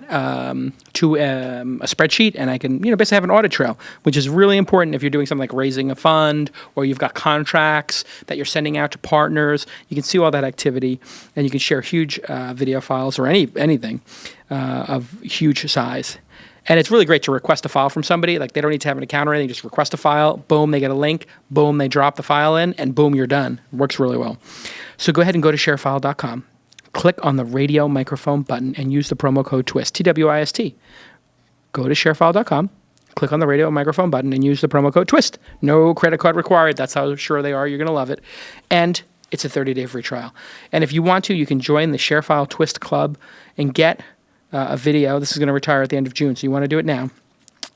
to a spreadsheet, and I can basically have an audit trail, which is really important if you're doing something like raising a fund or you've got contracts that you're sending out to partners. You can see all that activity, and you can share huge video files or anything of huge size. And it's really great to request a file from somebody. Like, they don't need to have an account or anything. Just request a file. Boom, they get a link. Boom, they drop the file in, and boom, you're done. It works really well. So go ahead and go to sharefile.com. Click on the radio microphone button and use the promo code TWIST, T-W-I-S-T. Go to sharefile.com, click on the radio microphone button, and use the promo code TWIST. No credit card required. That's how sure they are. You're going to love it. And it's a 30-day free trial. And if you want to, you can join the ShareFile Twist Club and get a video. This is going to retire at the end of June, so you want to do it now.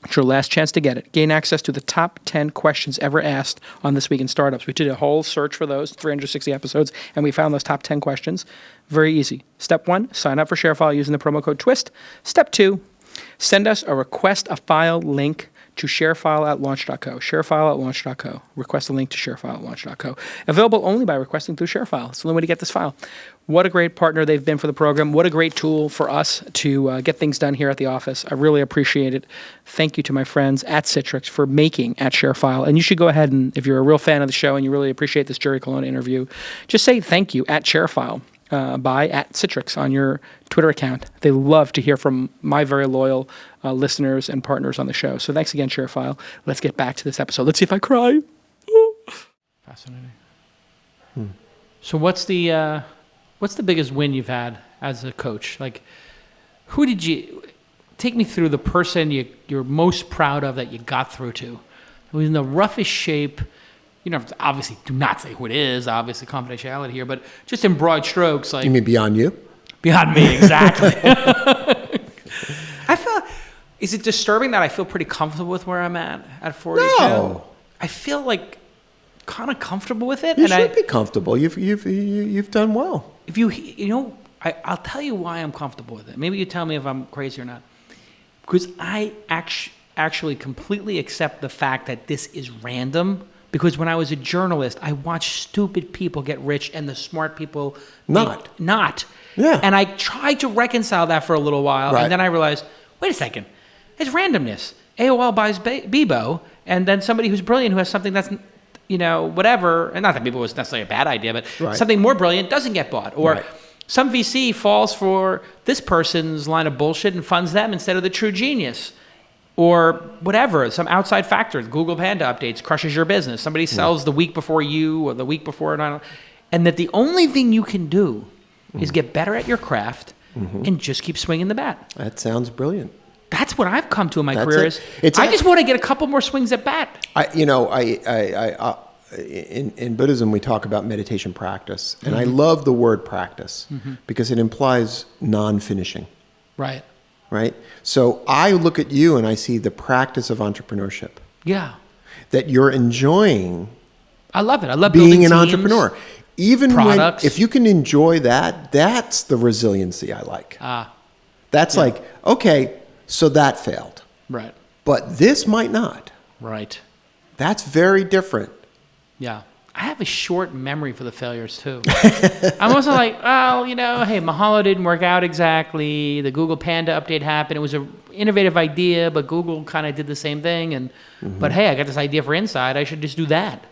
It's your last chance to get it. Gain access to the top 10 questions ever asked on This Week in Startups. We did a whole search for those, 360 episodes, and we found those top 10 questions. Very easy. Step 1, sign up for ShareFile using the promo code TWIST. Step 2, send us a request a file link to sharefile@launch.co. Sharefile@launch.co. Request a link to sharefile@launch.co. Available only by requesting through ShareFile. It's the only way to get this file. What a great partner they've been for the program. What a great tool for us to get things done here at the office. I really appreciate it. Thank you to my friends at Citrix for making at ShareFile. And you should go ahead and, if you're a real fan of the show and you really appreciate this Jerry Colonna interview, just say thank you at ShareFile. By at Citrix on your Twitter account. They love to hear from my very loyal listeners and partners on the show. So thanks again, ShareFile. Let's get back to this episode. Let's see if I cry. Fascinating. So what's the biggest win you've had as a coach? Like, who did you take me through the person you're most proud of that you got through to? Who was in the roughest shape. You know, obviously, do not say who it is. Obviously, confidentiality here, but just in broad strokes, like, You mean beyond you? beyond me, exactly. I feel. Is it disturbing that I feel pretty comfortable with where I'm at 42? No. I feel like kind of comfortable with it, You and should be comfortable. You've done well. If I'll tell you why I'm comfortable with it. Maybe you tell me if I'm crazy or not. Because I actually completely accept the fact that this is random. Because when I was a journalist, I watched stupid people get rich and the smart people not. Yeah. And I tried to reconcile that for a little while, Right. and then I realized, wait a second, it's randomness. AOL buys Bebo, and then somebody who's brilliant who has something that's, whatever, and not that Bebo was necessarily a bad idea, but Right. something more brilliant doesn't get bought. Or Right. some VC falls for this person's line of bullshit and funds them instead of the true genius. Or whatever, some outside factor, Google Panda updates, crushes your business. Somebody sells the week before you or the week before, and that the only thing you can do is get better at your craft and just keep swinging the bat. That sounds brilliant. That's what I've come to in my That's career. it. I just want to get a couple more swings at bat. In Buddhism, we talk about meditation practice, and I love the word practice because it implies non-finishing. Right. Right? So I look at you and I see the practice of entrepreneurship. Yeah. That you're enjoying I love it. I love being building an teams, entrepreneur. Even products. if you can enjoy that, that's the resiliency I like. That's like, okay, so that failed. Right. But this might not. Right. That's very different. Yeah. I have a short memory for the failures too. I'm also like, well, hey, Mahalo didn't work out exactly. The Google Panda update happened. It was an innovative idea, but Google kind of did the same thing. But hey, I got this idea for Inside. I should just do that.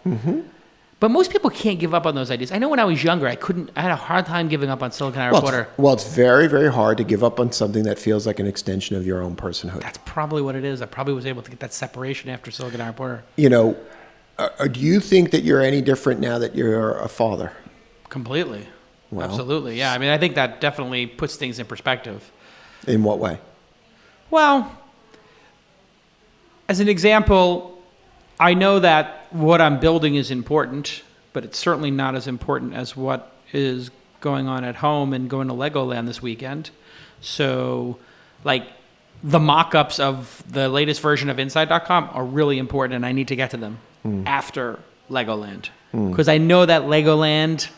But most people can't give up on those ideas. I know when I was younger, I had a hard time giving up on Silicon Alley Reporter. Well, it's very, very hard to give up on something that feels like an extension of your own personhood. That's probably what it is. I probably was able to get that separation after Silicon Alley Reporter. You know, do you think that you're any different now that you're a father? Completely. Well, absolutely. Yeah. I mean, I think that definitely puts things in perspective. In what way? Well, as an example, I know that what I'm building is important, but it's certainly not as important as what is going on at home and going to Legoland this weekend. So, like, the mock-ups of the latest version of Inside.com are really important, and I need to get to them after Legoland. Because I know that Legoland,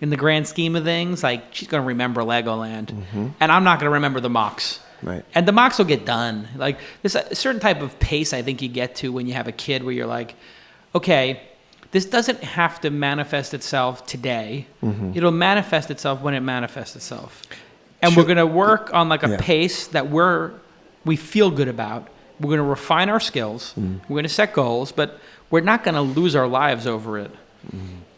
in the grand scheme of things, like, she's going to remember Legoland, and I'm not going to remember the mocks. Right. And the mocks will get done. Like, there's a certain type of pace I think you get to when you have a kid where you're like, okay, this doesn't have to manifest itself today. It'll manifest itself when it manifests itself. And we're going to work on like a pace that we feel good about. We're going to refine our skills. We're going to set goals, but we're not going to lose our lives over it.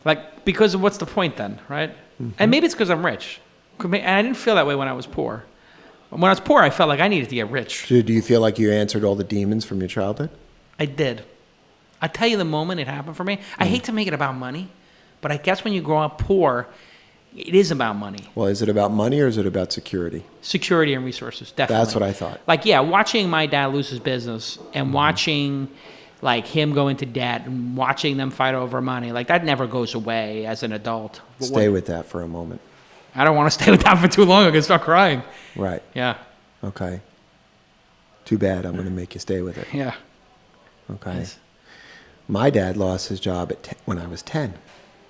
Like, because what's the point then, right? And maybe it's because I'm rich. And I didn't feel that way when I was poor. When I was poor, I felt like I needed to get rich. So do you feel like you answered all the demons from your childhood? I did. I tell you the moment it happened for me. I hate to make it about money, but I guess when you grow up poor, it is about money. Well, is it about money or is it about security? Security and resources, definitely. That's what I thought. Like, yeah, watching my dad lose his business and watching like him go into debt and watching them fight over money, like that never goes away as an adult. Stay with that for a moment. I don't want to stay with that for too long. I'm going to start crying. Right. Yeah. Okay. Too bad. I'm going to make you stay with it. Yeah. Okay. Yes. My dad lost his job when I was 10.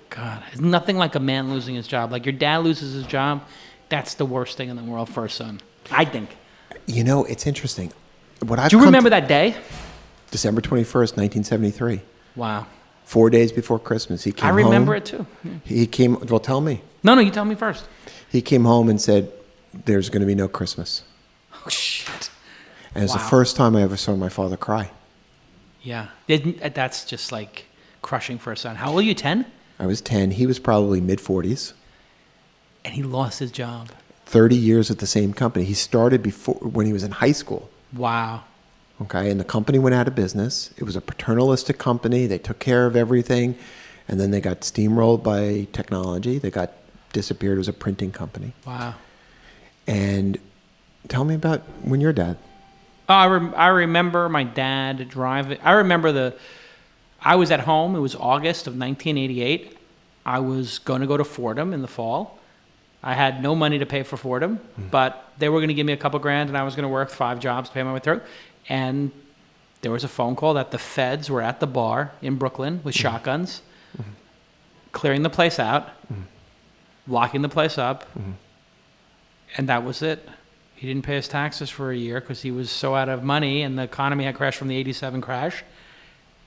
God, it's nothing like a man losing his job. Like your dad loses his job, that's the worst thing in the world for a son, I think. You know, it's interesting. Do you remember that day? December 21st, 1973. Wow. 4 days before Christmas. He came home. I remember it too. He came, well, tell me. No, you tell me first. He came home and said, there's going to be no Christmas. Oh, shit. And it's the first time I ever saw my father cry. Yeah. That's just like crushing for a son. How old are you, 10? I was 10. He was probably mid-40s. And he lost his job. 30 years at the same company. He started when he was in high school. Wow. Okay, and the company went out of business. It was a paternalistic company. They took care of everything. And then they got steamrolled by technology. They got disappeared. It was a printing company. Wow. And tell me about when your dad. Oh, I remember my dad driving. I was at home. It was August of 1988. I was going to go to Fordham in the fall. I had no money to pay for Fordham, but they were going to give me a couple grand, and I was going to work 5 jobs to pay my way through. And there was a phone call that the feds were at the bar in Brooklyn with shotguns, clearing the place out, locking the place up, and that was it. He didn't pay his taxes for a year because he was so out of money, and the economy had crashed from the 87 crash.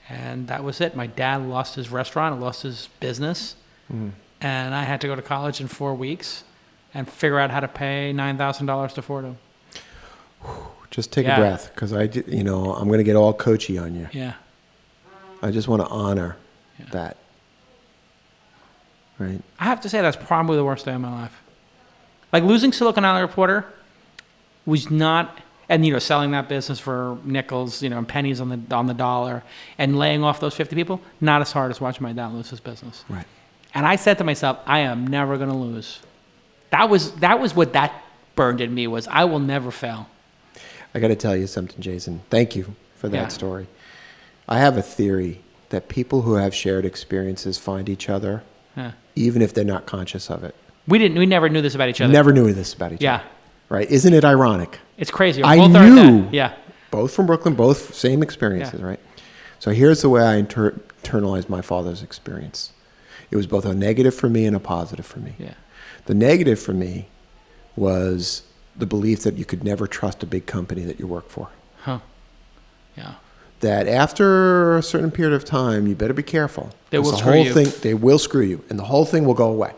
And that was it. My dad lost his restaurant, lost his business, and I had to go to college in 4 weeks and figure out how to pay $9,000 to Fordham. Just take a breath, because I'm going to get all coachy on you. Yeah. I just want to honor that. Right. I have to say that's probably the worst day of my life. Like losing Silicon Alley Reporter was not, and selling that business for nickels, and pennies on the dollar, and laying off those 50 people, not as hard as watching my dad lose his business. Right. And I said to myself, I am never going to lose. That was what that burned in me was I will never fail. I got to tell you something, Jason. Thank you for that story. I have a theory that people who have shared experiences find each other, even if they're not conscious of it. We never knew this about each other. Never knew this about each other. Yeah. Right? Isn't it ironic? It's crazy. I both knew. Yeah. Both from Brooklyn, both same experiences, right? So here's the way I internalized my father's experience. It was both a negative for me and a positive for me. Yeah. The negative for me was the belief that you could never trust a big company that you work for. Huh. Yeah. That after a certain period of time, you better be careful. They will screw you. They will screw you, and the whole thing will go away.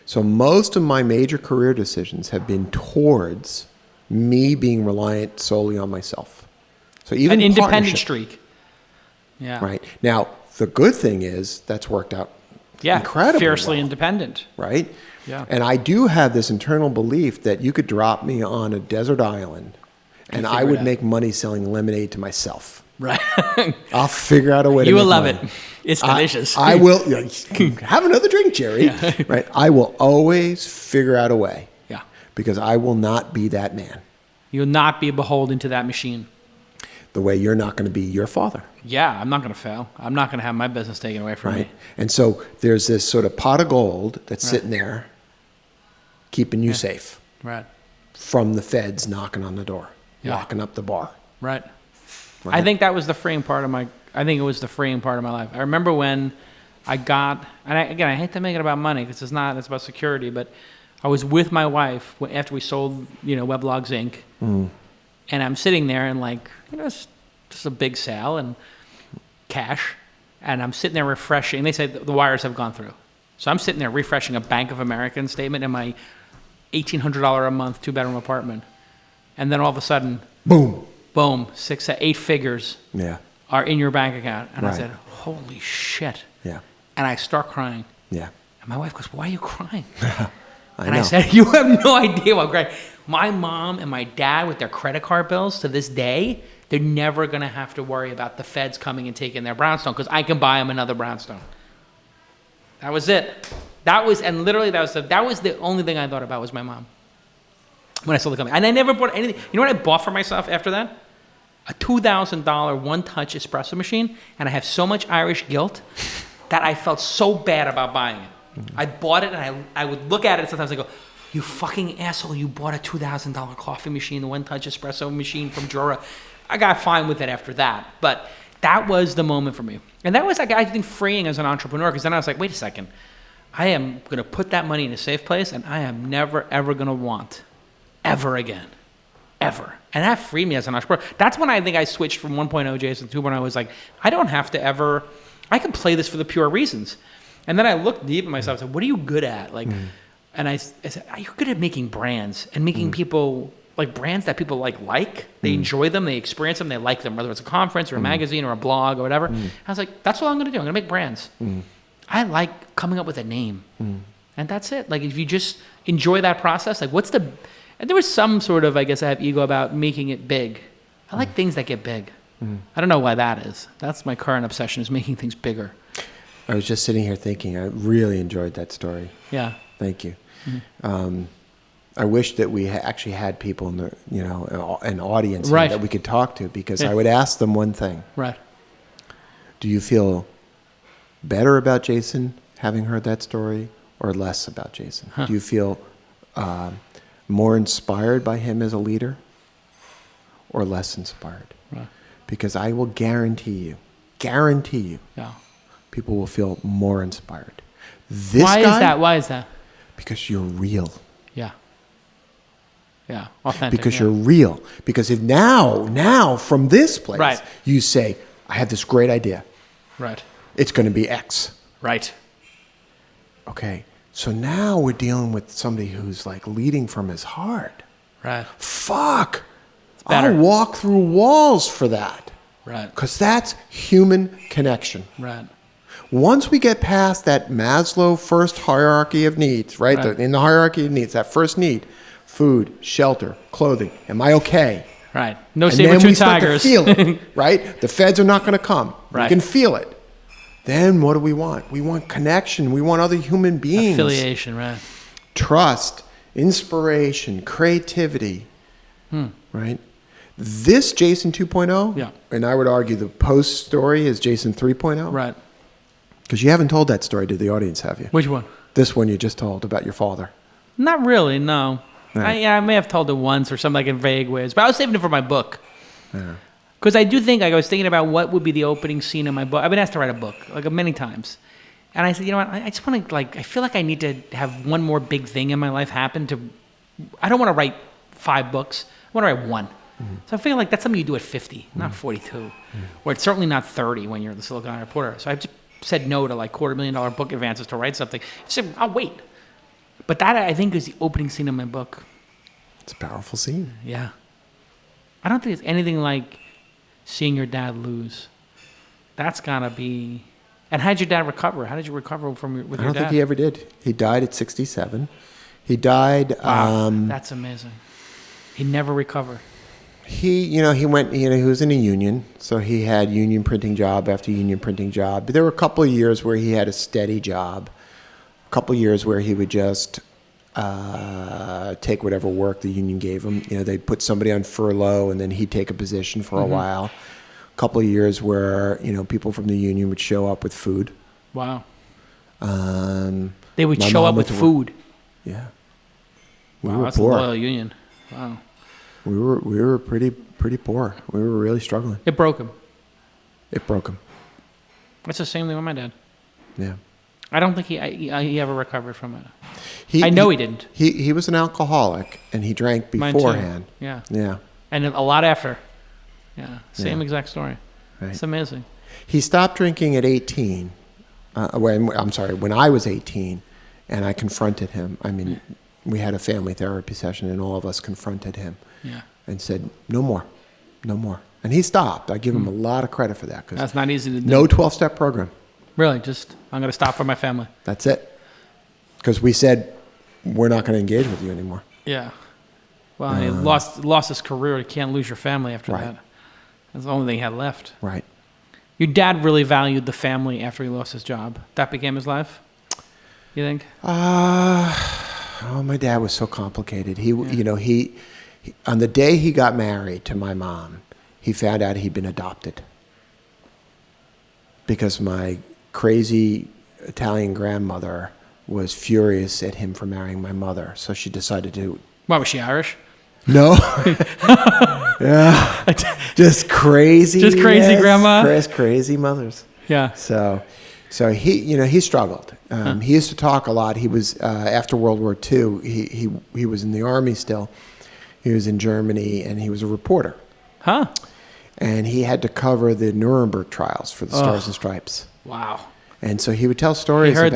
So most of my major career decisions have been towards me being reliant solely on myself. So even an independent partnership, streak. Yeah. right now, the good thing is that's worked out incredibly fiercely well, independent. right? Yeah. And I do have this internal belief that you could drop me on a desert island and I figure it would out. make money selling lemonade to myself. Right. I'll figure out a way to You make will love money. it. It's delicious. I will. Have another drink, Jerry. Right? I will always figure out a way. Yeah. Because I will not be that man. You'll not be beholden to that machine. The way you're not going to be your father. Yeah, I'm not going to fail. I'm not going to have my business taken away from Right? me. And so there's this sort of pot of gold that's sitting there keeping you safe Right. from the feds knocking on the door, Yeah. locking up the bar. Right. Right. I think that was the freeing part of my. I think it was the freeing part of my life. I remember when I got, and I hate to make it about money because it's not. It's about security. But I was with my wife after we sold, Weblogs Inc. And I'm sitting there and it's just a big sale and cash, and I'm sitting there refreshing. They said the wires have gone through, so I'm sitting there refreshing a Bank of America statement in my $1,800 a month 2-bedroom apartment, and then all of a sudden, Boom. boom, 6 to 8 figures Yeah. are in your bank account. And I Right. said, holy shit. Yeah. And I start crying. Yeah. And my wife goes, why are you crying? I And know. I said, you have no idea what crying. My mom and my dad with their credit card bills to this day, they're never going to have to worry about the feds coming and taking their brownstone because I can buy them another brownstone. That was it. That was the only thing I thought about was my mom when I sold the company. And I never bought anything. You know what I bought for myself after that? A $2,000 one-touch espresso machine, and I have so much Irish guilt that I felt so bad about buying it. I bought it, and I would look at it, and sometimes I go, you fucking asshole, you bought a $2,000 coffee machine, the one-touch espresso machine from Jura. I got fine with it after that, but that was the moment for me. And that was, I think, freeing as an entrepreneur, because then I was like, wait a second, I am going to put that money in a safe place, and I am never, ever going to want ever again. Ever. And that freed me as an entrepreneur. That's when I think I switched from 1.0 Jason to 2.0. I was like, I don't have to ever, I can play this for the pure reasons. And then I looked deep at myself and said, what are you good at? And I said, are you good at making brands and making people, brands that people like? They enjoy them, they experience them, they like them, whether it's a conference or a magazine or a blog or whatever. I was like, that's what I'm going to do. I'm going to make brands. I like coming up with a name. And that's it. If you just enjoy that process, and there was some sort of, I guess I have ego about making it big. I like things that get big. I don't know why that is. That's my current obsession, is making things bigger. I was just sitting here thinking, I really enjoyed that story. Yeah. Thank you. I wish that we actually had people in the, an audience here Right. that we could talk to, because Yeah. I would ask them one thing. Right. Do you feel better about Jason having heard that story, or less about Jason? Do you feel more inspired by him as a leader, or less inspired? Right. Because I will guarantee you, Yeah. people will feel more inspired. This Why guy, is that? Why is that? because you're real. Yeah. Yeah. Authentic. Because yeah. you're real. Because if now from this place, Right. you say, I have this great idea. Right. It's going to be X. Right. Okay. So now we're dealing with somebody who's leading from his heart. Right. Fuck. better. I'll walk through walls for that. Right. Because that's human connection. Right. Once we get past that Maslow first hierarchy of needs, right? Right. In the hierarchy of needs, that first need, food, shelter, clothing. Am I okay? Right. No And then saber-tooth we start tigers. to feel it, right? The feds are not going to come. Right. We can feel it. Then what do we want? We want connection. We want other human beings. Affiliation. Right. Trust, inspiration, creativity, right? This Jason 2.0, Yeah. and I would argue the post story is Jason 3.0. Right. Because you haven't told that story to the audience, have you? Which one? This one you just told about your father. Not really. No. Right. I may have told it once or something in vague ways, but I was saving it for my book. Because I do think, I was thinking about what would be the opening scene in my book. I've been asked to write a book, many times. And I said, you know what, I just want to, I feel like I need to have one more big thing in my life happen I don't want to write 5 books. I want to write one. So I feel like that's something you do at 50, not 42. Or it's certainly not 30 when you're the Silicon Valley reporter. So I just said no to $250,000 book advances to write something. I said, I'll wait. But that, I think, is the opening scene of my book. It's a powerful scene. Yeah. I don't think it's anything like seeing your dad lose. That's gotta be And how did your dad recover? How did you recover with your dad? I don't think he ever did. He died at 67. He died. Wow, that's amazing. He never recovered. He went, he was in a union, so he had union printing job after union printing job. But there were a couple of years where he had a steady job, a couple of years where he would just take whatever work the union gave him. They'd put somebody on furlough, and then he'd take a position for a while. A couple of years where, people from the union would show up with food. Wow. They would show up with food. Yeah. Wow, that's poor. A loyal union. Wow. We were pretty poor. We were really struggling. It broke him. That's the same thing with my dad. Yeah. I don't think he ever recovered from it. I know he didn't. He was an alcoholic, and he drank beforehand. Yeah. Yeah. And a lot after. Yeah. Same exact story. Right. It's amazing. He stopped drinking at 18. When I was 18, and I confronted him. I mean, we had a family therapy session, and all of us confronted him. Yeah. And said, no more. And he stopped. I give him a lot of credit for that. That's not easy to do. No 12-step program. Really? Just, I'm going to stop for my family. That's it. Because we said, we're not going to engage with you anymore. Yeah. Well, he lost his career. You can't lose your family after that. That's the only thing he had left. Right. Your dad really valued the family after he lost his job. That became his life? You think? My dad was so complicated. He on the day he got married to my mom, he found out he'd been adopted. Because my crazy Italian grandmother was furious at him for marrying my mother. So she decided to... Why, was she Irish? No. Yeah. Just crazy. Just crazy grandma? Crazy mothers. Yeah. So he struggled. He used to talk a lot. He was, after World War II, he was in the Army still. He was in Germany, and he was a reporter. Huh. And he had to cover the Nuremberg trials for the Stars and Stripes. Wow. And so he would tell stories he heard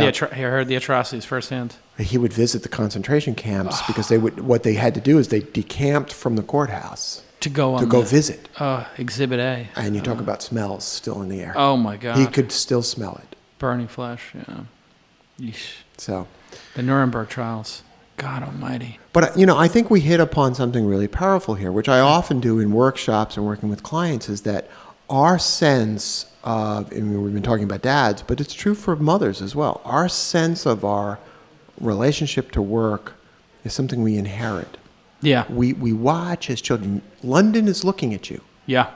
the atrocities firsthand. He would visit the concentration camps because what they had to do is they decamped from the courtyehouse to go visit. Exhibit A. And you talk about smells still in the air. Oh my God. He could still smell it. Burning flesh, yeah. Yeesh. So, the Nuremberg trials. God almighty. But, I think we hit upon something really powerful here, which I often do in workshops and working with clients, is that our sense of, we've been talking about dads, but it's true for mothers as well. Our sense of our relationship to work is something we inherit. Yeah. We watch as children. London is looking at you. Yeah.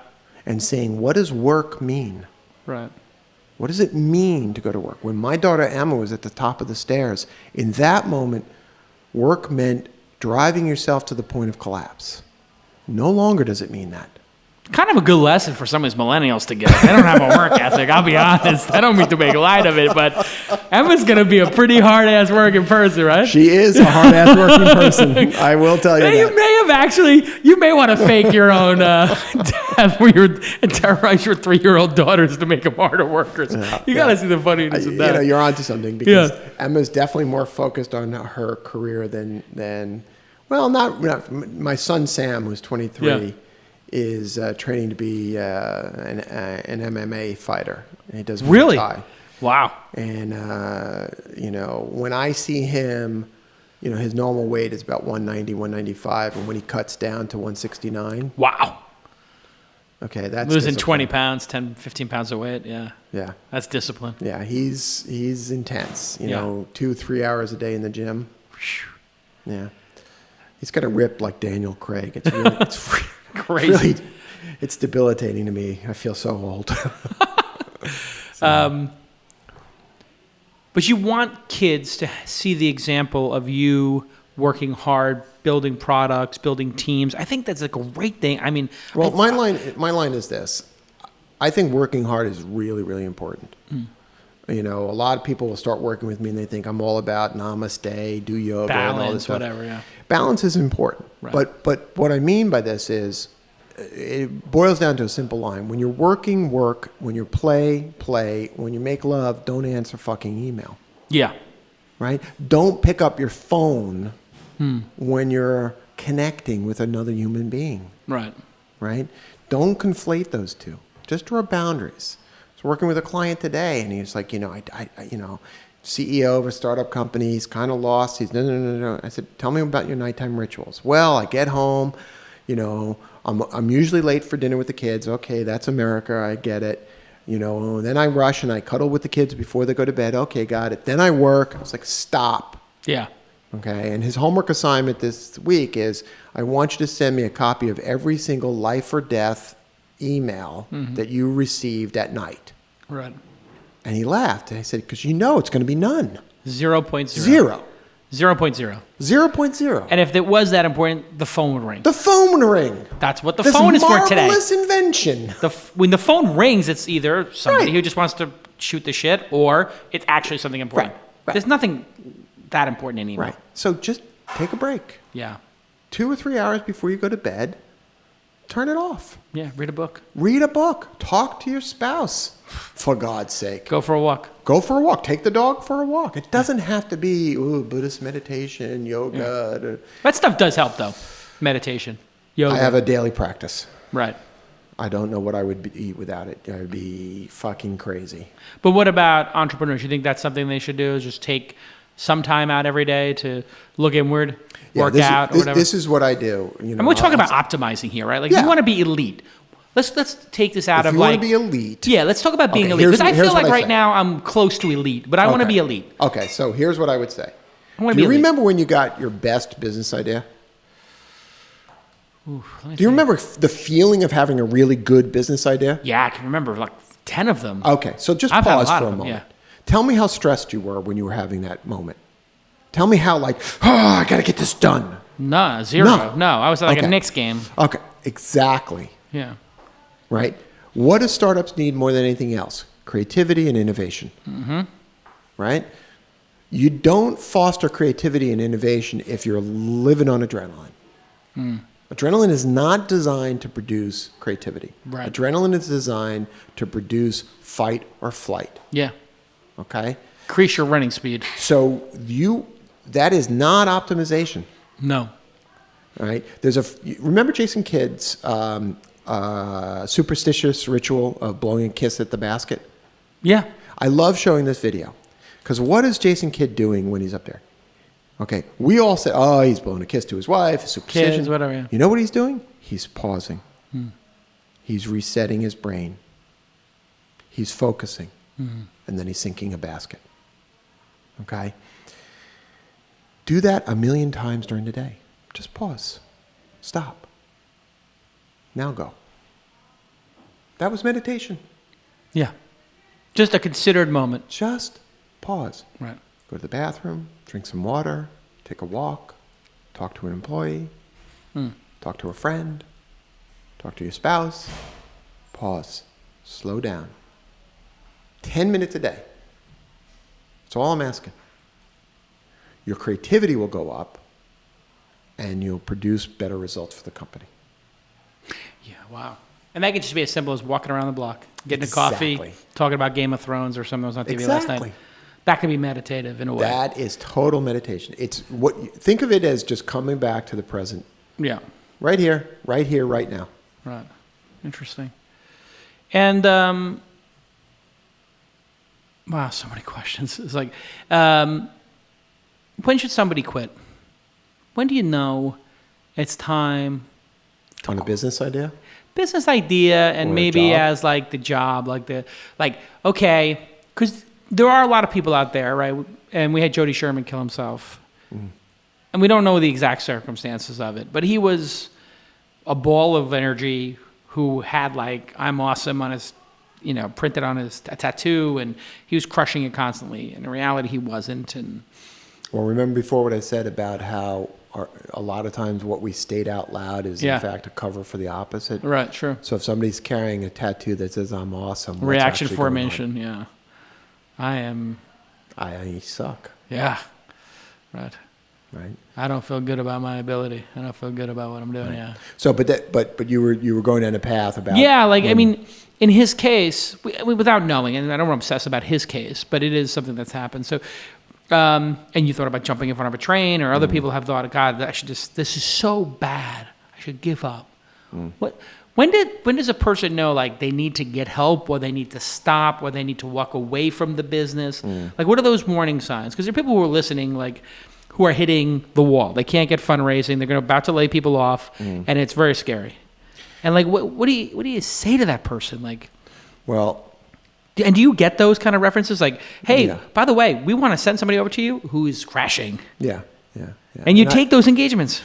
And saying, what does work mean? Right. What does it mean to go to work? When my daughter Emma was at the top of the stairs, in that moment, work meant driving yourself to the point of collapse. No longer does it mean that. Kind of a good lesson for some of these millennials to get. They don't have a work ethic, I'll be honest. I don't mean to make light of it, but Emma's going to be a pretty hard-ass working person, right? She is a hard-ass working person. I will tell you that. You may want to fake your own death where you terrorize your 3-year-old daughters to make them harder workers. You got to see the funniness of that. You're onto something because Emma's definitely more focused on her career than not my son Sam, who's 23. Yeah. Is training to be an MMA fighter. And he does Muay Thai. Wow. And, when I see him, his normal weight is about 190, 195. And when he cuts down to 169. Wow. Okay, that's losing 20 pounds, 10, 15 pounds of weight. Yeah. Yeah. That's discipline. Yeah, he's intense. 2-3 hours a day in the gym. Yeah. He's got a rip like Daniel Craig. It's really... Crazy. Really, it's debilitating to me. I feel so old. But you want kids to see the example of you working hard, building products, building teams. I think that's a great thing. I mean, well, my line is this. I think working hard is really, really important. A lot of people will start working with me and they think I'm all about namaste, do yoga, balance, and all this stuff. Whatever, yeah. Balance is important. Right. But what I mean by this is it boils down to a simple line. When you're working, work. When you play. When you make love, don't answer fucking email. Yeah. Right? Don't pick up your phone when you're connecting with another human being. Right. Right? Don't conflate those two. Just draw boundaries. was working with a client today, and he was like, CEO of a startup company. He's kind of lost. He's no. I said, tell me about your nighttime rituals. Well, I get home, I'm usually late for dinner with the kids. Okay, that's America. I get it. Then I rush and I cuddle with the kids before they go to bed. Okay, got it. Then I work. I was like, stop. Yeah. Okay, and his homework assignment this week is, I want you to send me a copy of every single life or death email that you received at night. Right. And he laughed. And I said, because it's going to be none. 0.0. Zero. 0.0. 0.0. And if it was that important, the phone would ring. The phone would ring. That's what the phone is for today. This marvelous invention. When the phone rings, it's either somebody Right. who just wants to shoot the shit, or it's actually something important. Right. There's nothing that important in email. Right. So just take a break. Yeah. 2 or 3 hours before you go to bed, turn it off. Yeah. Read a book. Read a book. Talk to your spouse, for God's sake. Go for a walk. Go for a walk. Take the dog for a walk. It doesn't have to be Buddhist meditation, yoga. Yeah. That stuff does help, though. Meditation, yoga. I have a daily practice. Right. I don't know what I would eat without it. I would be fucking crazy. But what about entrepreneurs? You think that's something they should do, is just take some time out every day to look inward, work out, or whatever? This is what I do. And we're talking about optimizing here, right? Like, Yeah. you want to be elite. Let's take this out If of you like... want to be elite. Yeah, let's talk about being Okay, elite. Because I here's feel like what I right say. now I'm close to elite, but I want to Okay. be elite. Okay, so here's what I would say. I want to Do be you elite. remember when you got your best business idea? Ooh, let me Do you think. remember the feeling of having a really good business idea? Yeah, I can remember like 10 of them. Okay, so just I've had a pause lot for of a them, moment. yeah. Tell me how stressed you were when you were having that moment. Tell me how I got to get this done. No, zero. No. No, I was at like a Okay. Knicks game. Okay, exactly, Yeah. right? What do startups need more than anything else? Creativity and innovation, right? You don't foster creativity and innovation if you're living on adrenaline. Adrenaline is not designed to produce creativity. Right. Adrenaline is designed to produce fight or flight, Yeah. okay? Increase your running speed. So that is not optimization, No. all right? Remember Jason Kidd's superstitious ritual of blowing a kiss at the basket? Yeah. I love showing this video because what is Jason Kidd doing when he's up there? Okay, we all say, oh, he's blowing a kiss to his wife, superstition. Kids, whatever, yeah. You know what he's doing? He's pausing. He's resetting his brain. He's focusing. And then he's sinking a basket. Okay? Do that 1,000,000 times during the day. Just pause. Stop. Now go. That was meditation. Yeah. Just a considered moment. Just pause. Right. Go to the bathroom, drink some water, take a walk, talk to an employee, talk to a friend, talk to your spouse. Pause. Slow down. 10 minutes a day. That's all I'm asking. Your creativity will go up and you'll produce better results for the company. Yeah, wow. And that could just be as simple as walking around the block, getting a coffee, Exactly. talking about Game of Thrones or something that was on TV last Exactly. night. That can be meditative in a way. That is total meditation. Think of it as just coming back to the present. Yeah. Right here, right now. Right. Interesting. And, wow, so many questions. It's like, when should somebody quit? When do you know it's time? On a business idea? Business idea, and Or a maybe job? as like the job, okay, because there are a lot of people out there, right? And we had Jody Sherman kill himself. And we don't know the exact circumstances of it, but he was a ball of energy who had I'm awesome on his, printed on his tattoo, and he was crushing it constantly. And in reality, he wasn't. And Well, remember before what I said about how a lot of times what we state out loud is Yeah. in fact a cover for the opposite. right, sure. So if somebody's carrying a tattoo that says "I'm awesome," what's Reaction actually going on? formation, yeah. I am, I suck, yeah, right. right? I don't feel good about my ability. I don't feel good about what I'm doing, yeah. So, but you were going down a path about Yeah, in his case, without knowing, and I don't want to obsess about his case, but it is something that's happened. So, and you thought about jumping in front of a train, or other people have thought, God, this is so bad, I should give up. When does a person know like they need to get help, or they need to stop, or they need to walk away from the business? Like, what are those warning signs? Because there are people who are listening, like, who are hitting the wall. They can't get fundraising. They're about to lay people off, and it's very scary. And like, what do you say to that person? Like, Well, and do you get those kind of references? Like, hey, Yeah. by the way, we want to send somebody over to you who is crashing. yeah. And you take those engagements.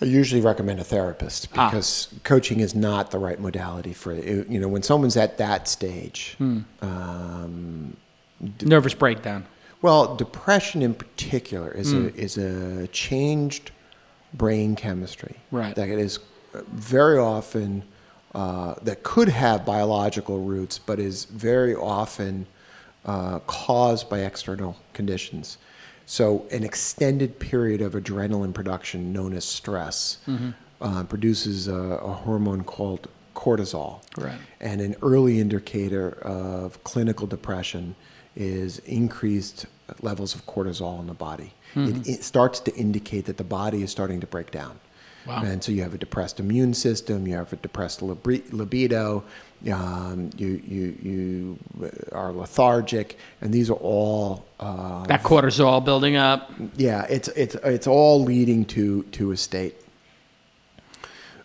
I usually recommend a therapist because coaching is not the right modality for it. You know, when someone's at that stage. Nervous breakdown. Well, depression in particular is a changed brain chemistry. Right. That is very often that could have biological roots, but is very often caused by external conditions. So an extended period of adrenaline production known as stress produces a hormone called cortisol. Right. And an early indicator of clinical depression is increased levels of cortisol in the body. It starts to indicate that the body is starting to break down. Wow. And so you have a depressed immune system, you have a depressed libido, you are lethargic, and these are all That cortisol building up. yeah, it's all leading to a state.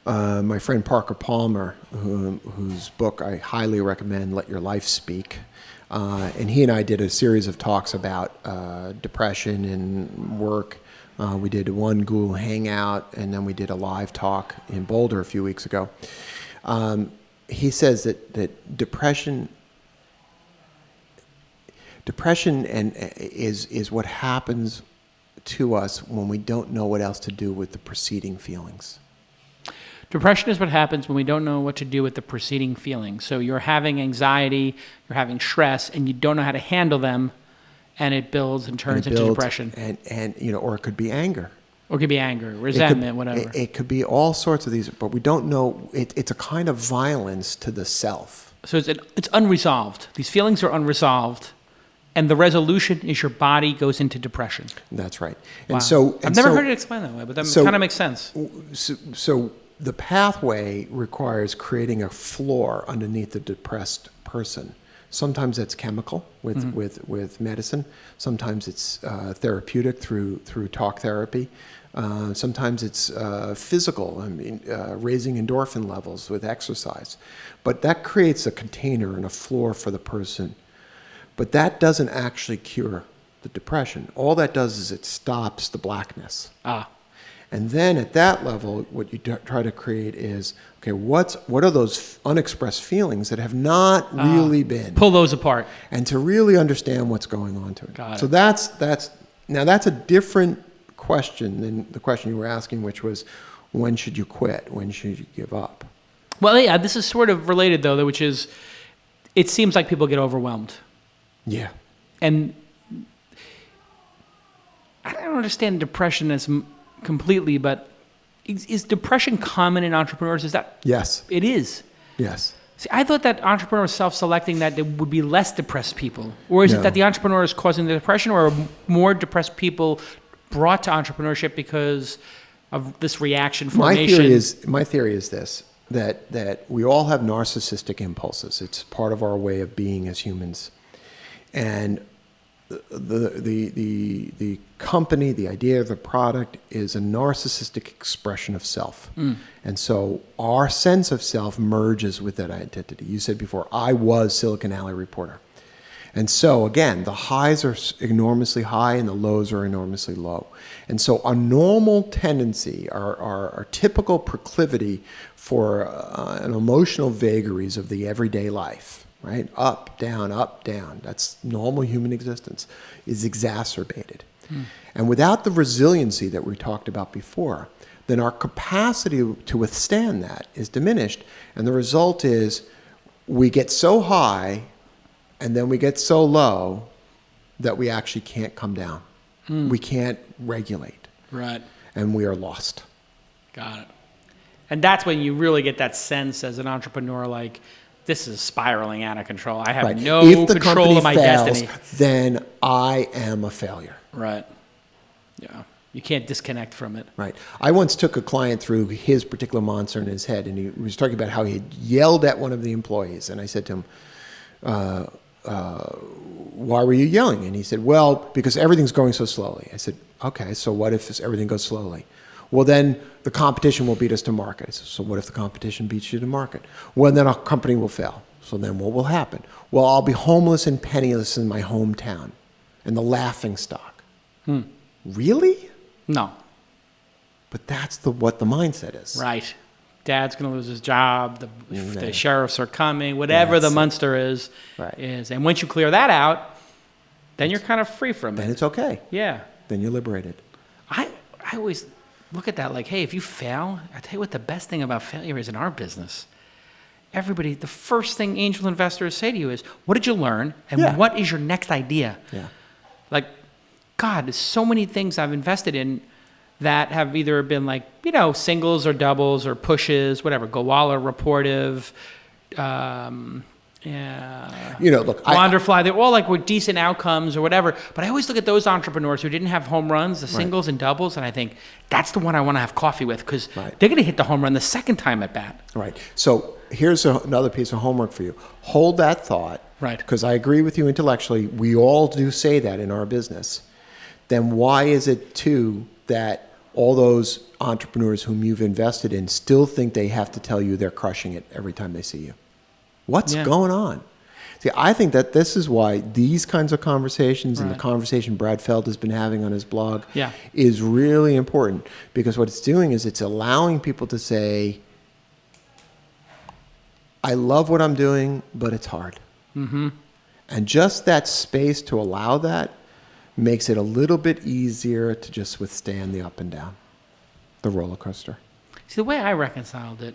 My friend Parker Palmer, whose book I highly recommend, Let Your Life Speak, and he and I did a series of talks about depression and work. We did one Google Hangout, and then we did a live talk in Boulder a few weeks ago. He says that depression is what happens to us when we don't know what else to do with the preceding feelings. Depression is what happens when we don't know what to do with the preceding feelings. So you're having anxiety, you're having stress, and you don't know how to handle them, and it builds and turns into depression. And you know, or it could be anger. Or it could be anger, resentment, whatever. It could be all sorts of these, but we don't know. It's a kind of violence to the self. So it's unresolved. These feelings are unresolved, and the resolution is your body goes into depression. That's right. And Wow. so I've never heard it explained that way, but that kind of makes sense. So the pathway requires creating a floor underneath the depressed person. Sometimes that's chemical with medicine. Sometimes it's therapeutic through talk therapy. Sometimes it's physical. I mean, raising endorphin levels with exercise. But that creates a container and a floor for the person. But that doesn't actually cure the depression. All that does is it stops the blackness. And then at that level, what you try to create is, okay, what are those unexpressed feelings that have not really been? Pull those apart. And to really understand what's going on to it. Got it. So that's a different question than the question you were asking, which was, when should you quit? When should you give up? Well, yeah, this is sort of related, though, which is, it seems like people get overwhelmed. Yeah. And I don't understand depression as completely, but is depression common in entrepreneurs? Is that? Yes. It is. Yes. See, I thought that entrepreneurs self-selecting that there would be less depressed people. Or is it that the entrepreneur is causing the depression, or are more depressed people brought to entrepreneurship because of this reaction formation? My theory is this, that we all have narcissistic impulses. It's part of our way of being as humans. And the company, the idea of the product is a narcissistic expression of self. And so our sense of self merges with that identity. You said before, I was Silicon Alley reporter. And so again, the highs are enormously high and the lows are enormously low. And so a normal tendency, our typical proclivity for an emotional vagaries of the everyday life, right? Up, down, that's normal human existence, is exacerbated. And without the resiliency that we talked about before, then our capacity to withstand that is diminished. And the result is we get so high and then we get so low that we actually can't come down. We can't regulate. Right. And we are lost. Got it. And that's when you really get that sense as an entrepreneur, like, this is spiraling out of control. I have no if the control of my fails, destiny. Then I am a failure. Right. Yeah. You can't disconnect from it. Right. I once took a client through his particular monster in his head, and he was talking about how he had yelled at one of the employees. And I said to him, why were you yelling? And he said, well, because everything's going so slowly. I said, okay, so what if everything goes slowly? Well, then the competition will beat us to market. I said, so what if the competition beats you to market? Well, then our company will fail. So then what will happen? Well, I'll be homeless and penniless in my hometown and the laughing stock. Really? No. But that's what the mindset is. Right. Dad's going to lose his job. The sheriffs are coming. Whatever the monster is. And once you clear that out, then you're kind of free from it. Then it's okay. Yeah. Then you're liberated. I always look at that like, hey, if you fail, I tell you what the best thing about failure is in our business. Everybody, the first thing angel investors say to you is, what did you learn? And what is your next idea? Yeah. Like, God, there's so many things I've invested in that have either been like, singles or doubles or pushes, whatever, Goala, Reportive, look, Wanderfly. They're all like with decent outcomes or whatever. But I always look at those entrepreneurs who didn't have home runs, the singles and doubles, and I think that's the one I want to have coffee with because they're going to hit the home run the second time at bat. Right. So here's another piece of homework for you. Hold that thought. Right. Because I agree with you intellectually. We all do say that in our business. Then why is it, too, that all those entrepreneurs whom you've invested in still think they have to tell you they're crushing it every time they see you? What's going on? See, I think that this is why these kinds of conversations and the conversation Brad Feld has been having on his blog is really important because what it's doing is it's allowing people to say, I love what I'm doing, but it's hard. Mm-hmm. And just that space to allow that makes it a little bit easier to just withstand the up and down, the roller coaster. See, the way I reconciled it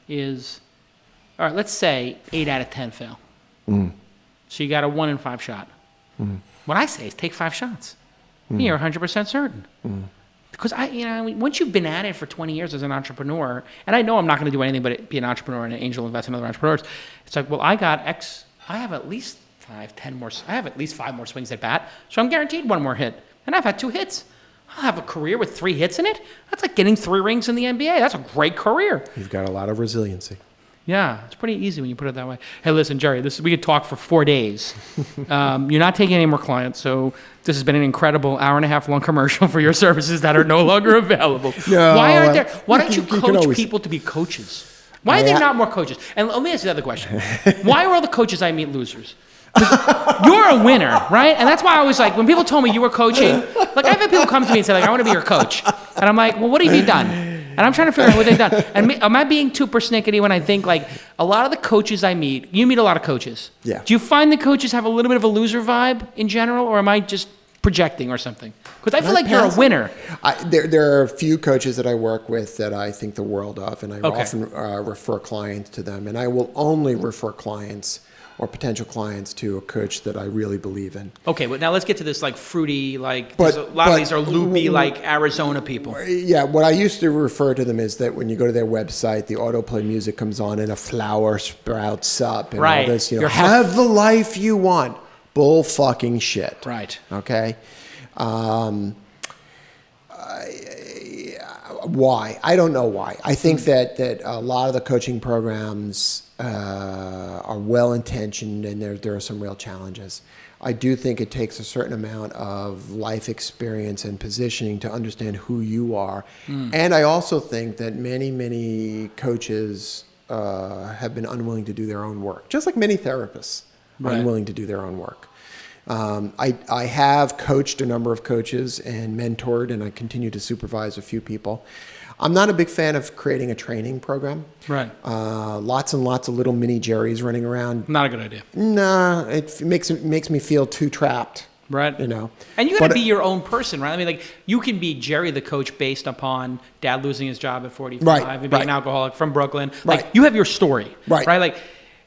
is, all right, let's say 8 out of 10 fail. So you got a 1 in 5 shot. What I say is take 5 shots. You're 100% certain. Because once you've been at it for 20 years as an entrepreneur, and I know I'm not going to do anything but be an entrepreneur and an angel invest in other entrepreneurs. It's like, well, I have at least 5 more swings at bat, so I'm guaranteed 1 more hit. And I've had 2 hits. I'll have a career with 3 hits in it. That's like getting 3 rings in the NBA. That's a great career. You've got a lot of resiliency. Yeah, it's pretty easy when you put it that way. Hey, listen, Jerry, we could talk for 4 days. You're not taking any more clients, so this has been an incredible 1.5 hour long commercial for your services that are no longer available. Why don't you coach people to be coaches? Why are there not more coaches? And let me ask you the other question. Why are all the coaches I meet losers? You're a winner, right? And that's why I was like, when people told me you were coaching, like I've had people come to me and say, like, I want to be your coach. And I'm like, well, what have you done? And I'm trying to figure out what they've done. And am I being too persnickety when I think like a lot of the coaches I meet, you meet a lot of coaches. Yeah. Do you find the coaches have a little bit of a loser vibe in general, or am I just projecting or something? Because I feel like you're a winner. There are a few coaches that I work with that I think the world of, and I often refer clients to them. And I will only refer clients or potential clients to a coach that I really believe in. Okay, but now let's get to this like fruity, like a lot of these are loopy, like Arizona people. Yeah, what I used to refer to them is that when you go to their website, the autoplay music comes on and a flower sprouts up and all this, have the life you want. Bull fucking shit. Right. Okay? Why? I don't know why. I think that a lot of the coaching programs are well-intentioned and there are some real challenges. I do think it takes a certain amount of life experience and positioning to understand who you are. And I also think that many coaches have been unwilling to do their own work, just like many therapists are unwilling to do their own work. I have coached a number of coaches and mentored, and I continue to supervise a few people. I'm not a big fan of creating a training program. Right. Lots and lots of little mini Jerrys running around. Not a good idea. Nah, it makes me feel too trapped. Right. You know. And you got to be your own person, right? I mean, like you can be Jerry the coach based upon dad losing his job at 45 and being an alcoholic from Brooklyn. Like you have your story. Right. Like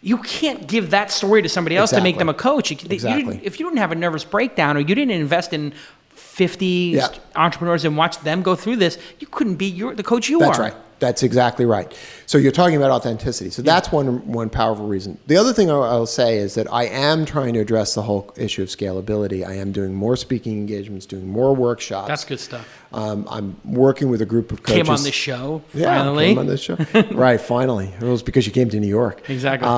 you can't give that story to somebody else to make them a coach. If you didn't have a nervous breakdown or you didn't invest in 50 Yeah. entrepreneurs and watch them go through this, you couldn't be the coach you are. That's right. That's exactly right. So you're talking about authenticity. So that's one powerful reason. The other thing I'll say is that I am trying to address the whole issue of scalability. I am doing more speaking engagements, doing more workshops. That's good stuff. I'm working with a group of coaches. Came on this show, Yeah, finally. came on this show. Right, finally. It was because you came to New York. Exactly.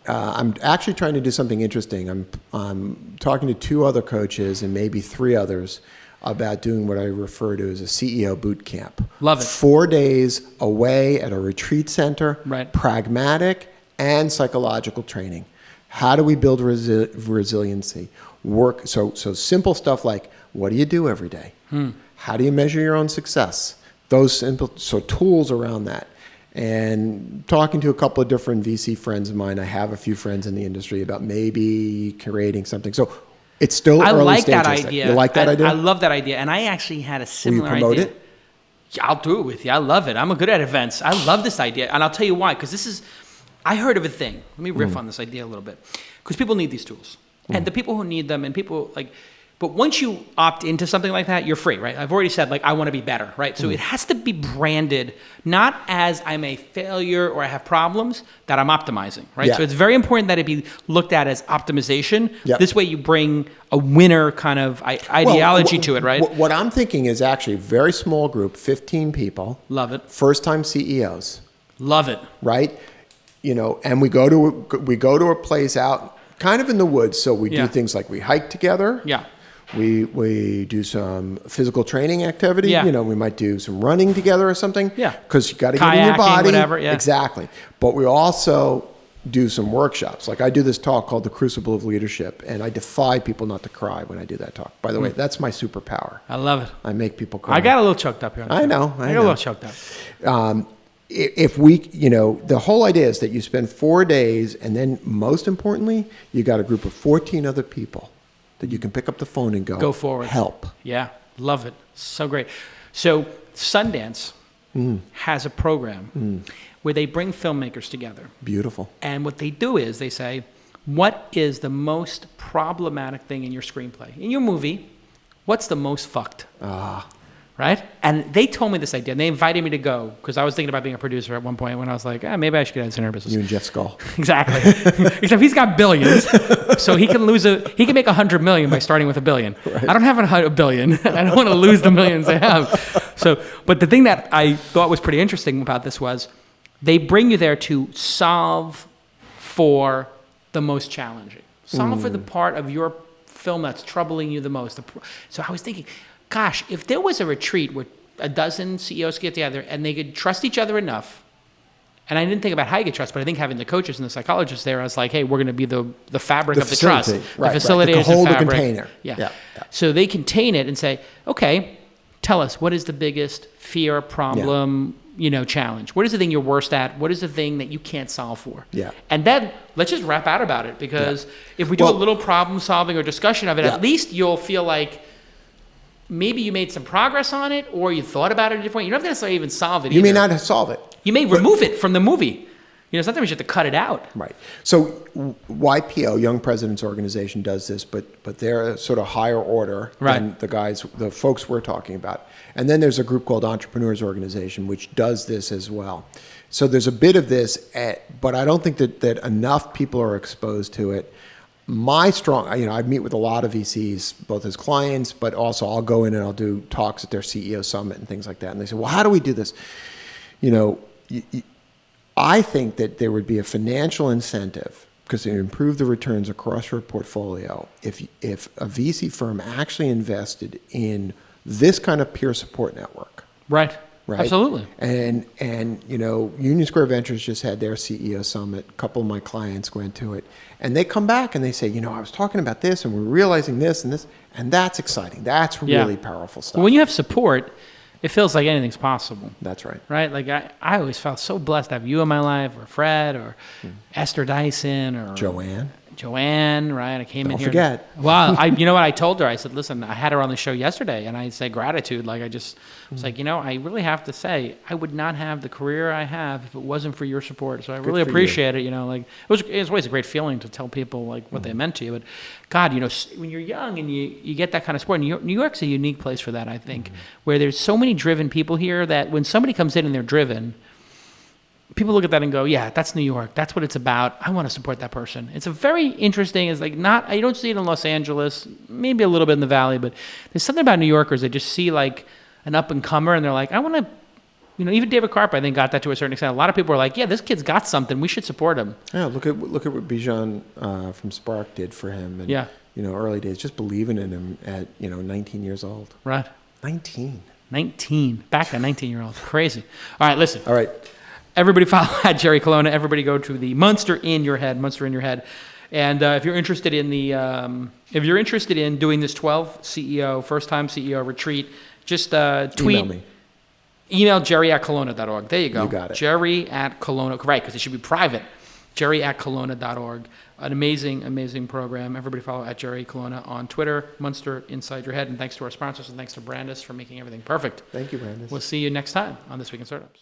I'm actually trying to do something interesting. I'm talking to 2 other coaches and maybe 3 others about doing what I refer to as a CEO boot camp. Love it. 4 days away at a retreat center, Right. pragmatic and psychological training. How do we build resiliency? So simple stuff like, what do you do every day? How do you measure your own success? Those simple, tools around that. And talking to a couple of different VC friends of mine, I have a few friends in the industry about maybe creating something. So it's still I early like stages. that idea. You like that idea? I love that idea. And I actually had a similar Will you promote idea. it? Yeah, I'll do it with you. I love it. I'm good at events. I love this idea. And I'll tell you why. Because I heard of a thing. Let me riff on this idea a little bit. Because people need these tools. And the people who need them and people but once you opt into something like that, you're free, right? I've already said, I want to be better, right? So it has to be branded, not as I'm a failure or I have problems, that I'm optimizing, right? Yeah. So it's very important that it be looked at as optimization. Yep. This way you bring a winner kind of ideology to it, right? What I'm thinking is actually a very small group, 15 people. Love it. First-time CEOs. Love it. Right? And we go to a place out kind of in the woods. So we Yeah. do things like we hike together. Yeah. We do some physical training activity. Yeah. We might do some running together or something. Yeah. Because you got to get in your Kayaking, body. whatever, yeah. Exactly. But we also do some workshops. Like I do this talk called The Crucible of Leadership, and I defy people not to cry when I do that talk. By the way, that's my superpower. I love it. I make people cry. I got a little choked up here. I know. I got a little choked up. If we, the whole idea is that you spend 4 days, and then most importantly, you got a group of 14 other people that you can pick up the phone and go forward. Help. Yeah, love it. So great. So Sundance has a program where they bring filmmakers together. Beautiful. And what they do is they say, what is the most problematic thing in your screenplay? In your movie, what's the most fucked? Right? And they told me this idea, and they invited me to go, because I was thinking about being a producer at one point when I was like, maybe I should get into internet business. You and Jeff Skull. Exactly. Except he's got billions, so he can make 100 million by starting with $1 billion. Right. I don't have $1 billion. I don't want to lose the millions I have. But the thing that I thought was pretty interesting about this was they bring you there to solve for the most challenging. Solve for the part of your film that's troubling you the most. So I was thinking, gosh, if there was a retreat where a dozen CEOs get together and they could trust each other enough, and I didn't think about how you get trust, but I think having the coaches and the psychologists there, I was like, hey, we're going to be the fabric of the trust. Right, the facilitators right. Hold and the fabric. container. Yeah. So they contain it and say, okay, tell us, what is the biggest fear, problem, challenge? What is the thing you're worst at? What is the thing that you can't solve for? Yeah. And then let's just rap out about it, because if we do a little problem solving or discussion of it, at least you'll feel like maybe you made some progress on it, or you thought about it a different way. You don't have to necessarily even solve it. You may not solve it. You may remove it from the movie. Sometimes you have to cut it out. Right. So YPO, Young Presidents Organization, does this, but they're sort of higher order than the folks we're talking about. And then there's a group called Entrepreneurs Organization, which does this as well. So there's a bit of this, but I don't think that enough people are exposed to it. I meet with a lot of VCs, both as clients, but also I'll go in and I'll do talks at their CEO summit and things like that. And they say, well, how do we do this? I think that there would be a financial incentive, because it would improve the returns across your portfolio, if a VC firm actually invested in this kind of peer support network. Right. Absolutely. And Union Square Ventures just had their CEO summit. A couple of my clients went to it. And they come back and they say, I was talking about this and we're realizing this and this. And that's exciting. That's really powerful stuff. Well, when you have support, it feels like anything's possible. That's right. Right? Like I always felt so blessed to have you in my life, or Fred, or Esther Dyson, or Joanne. Joanne, right? I came in Don't here. forget. Well, you know what I told her? I said, listen, I had her on the show yesterday, and I said gratitude. Like, I was like, I really have to say, I would not have the career I have if it wasn't for your support. So I really appreciate it. Like, it's always a great feeling to tell people like what they meant to you. But God, when you're young and you get that kind of support, New York's a unique place for that, I think, where there's so many driven people here that when somebody comes in and they're driven, people look at that and go, yeah, that's New York. That's what it's about. I want to support that person. It's a very interesting, it's like I don't see it in Los Angeles, maybe a little bit in the Valley, but there's something about New Yorkers that just see like an up and comer and they're like, I want to, even David Karp, I think, got that to a certain extent. A lot of people are like, yeah, this kid's got something. We should support him. Yeah, look at what Bijan from Spark did for him. And, early days, just believing in him at, 19 years old. Right. 19. Back at 19-year-old. Crazy. All right, listen. All right. Everybody follow at Jerry Colonna. Everybody go to the Monster in Your Head. And if you're interested in doing this 12 first-time CEO retreat, just tweet. Email me. Email jerry@colonna.org. There you go. You got it. Jerry@Colonna. Right, because it should be private. Jerry@Colonna.org. An amazing, amazing program. Everybody follow at Jerry Colonna on Twitter. Munster Inside Your Head. And thanks to our sponsors and thanks to Brandis for making everything perfect. Thank you, Brandis. We'll see you next time on This Week in Startups.